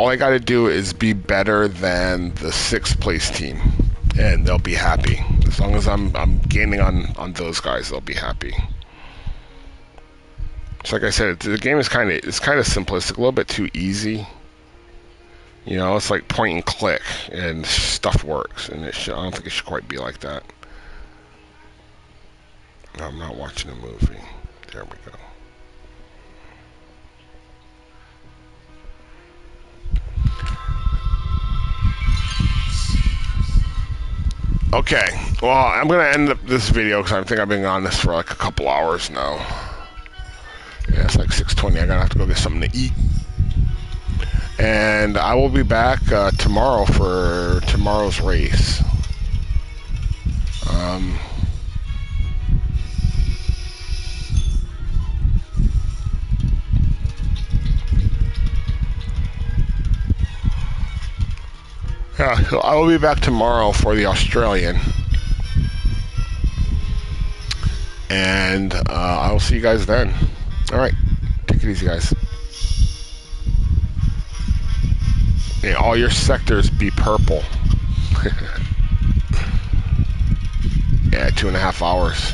I gotta do is be better than the 6th place team, and they'll be happy. As long as I'm gaining on those guys, they'll be happy. So like I said, the game is kind of simplistic, a little bit too easy. You know, it's like point and click, and stuff works. And I don't think it should quite be like that. No, I'm not watching a movie. There we go. Okay, well, I'm going to end up this video because I think I've been on this for like a couple hours now. Yeah, it's like 6:20. I'm going to have to go get something to eat. And I will be back tomorrow for tomorrow's race. Yeah, so I will be back tomorrow for the Australian. And I will see you guys then. Alright, take it easy, guys. May all your sectors be purple. Yeah, 2.5 hours.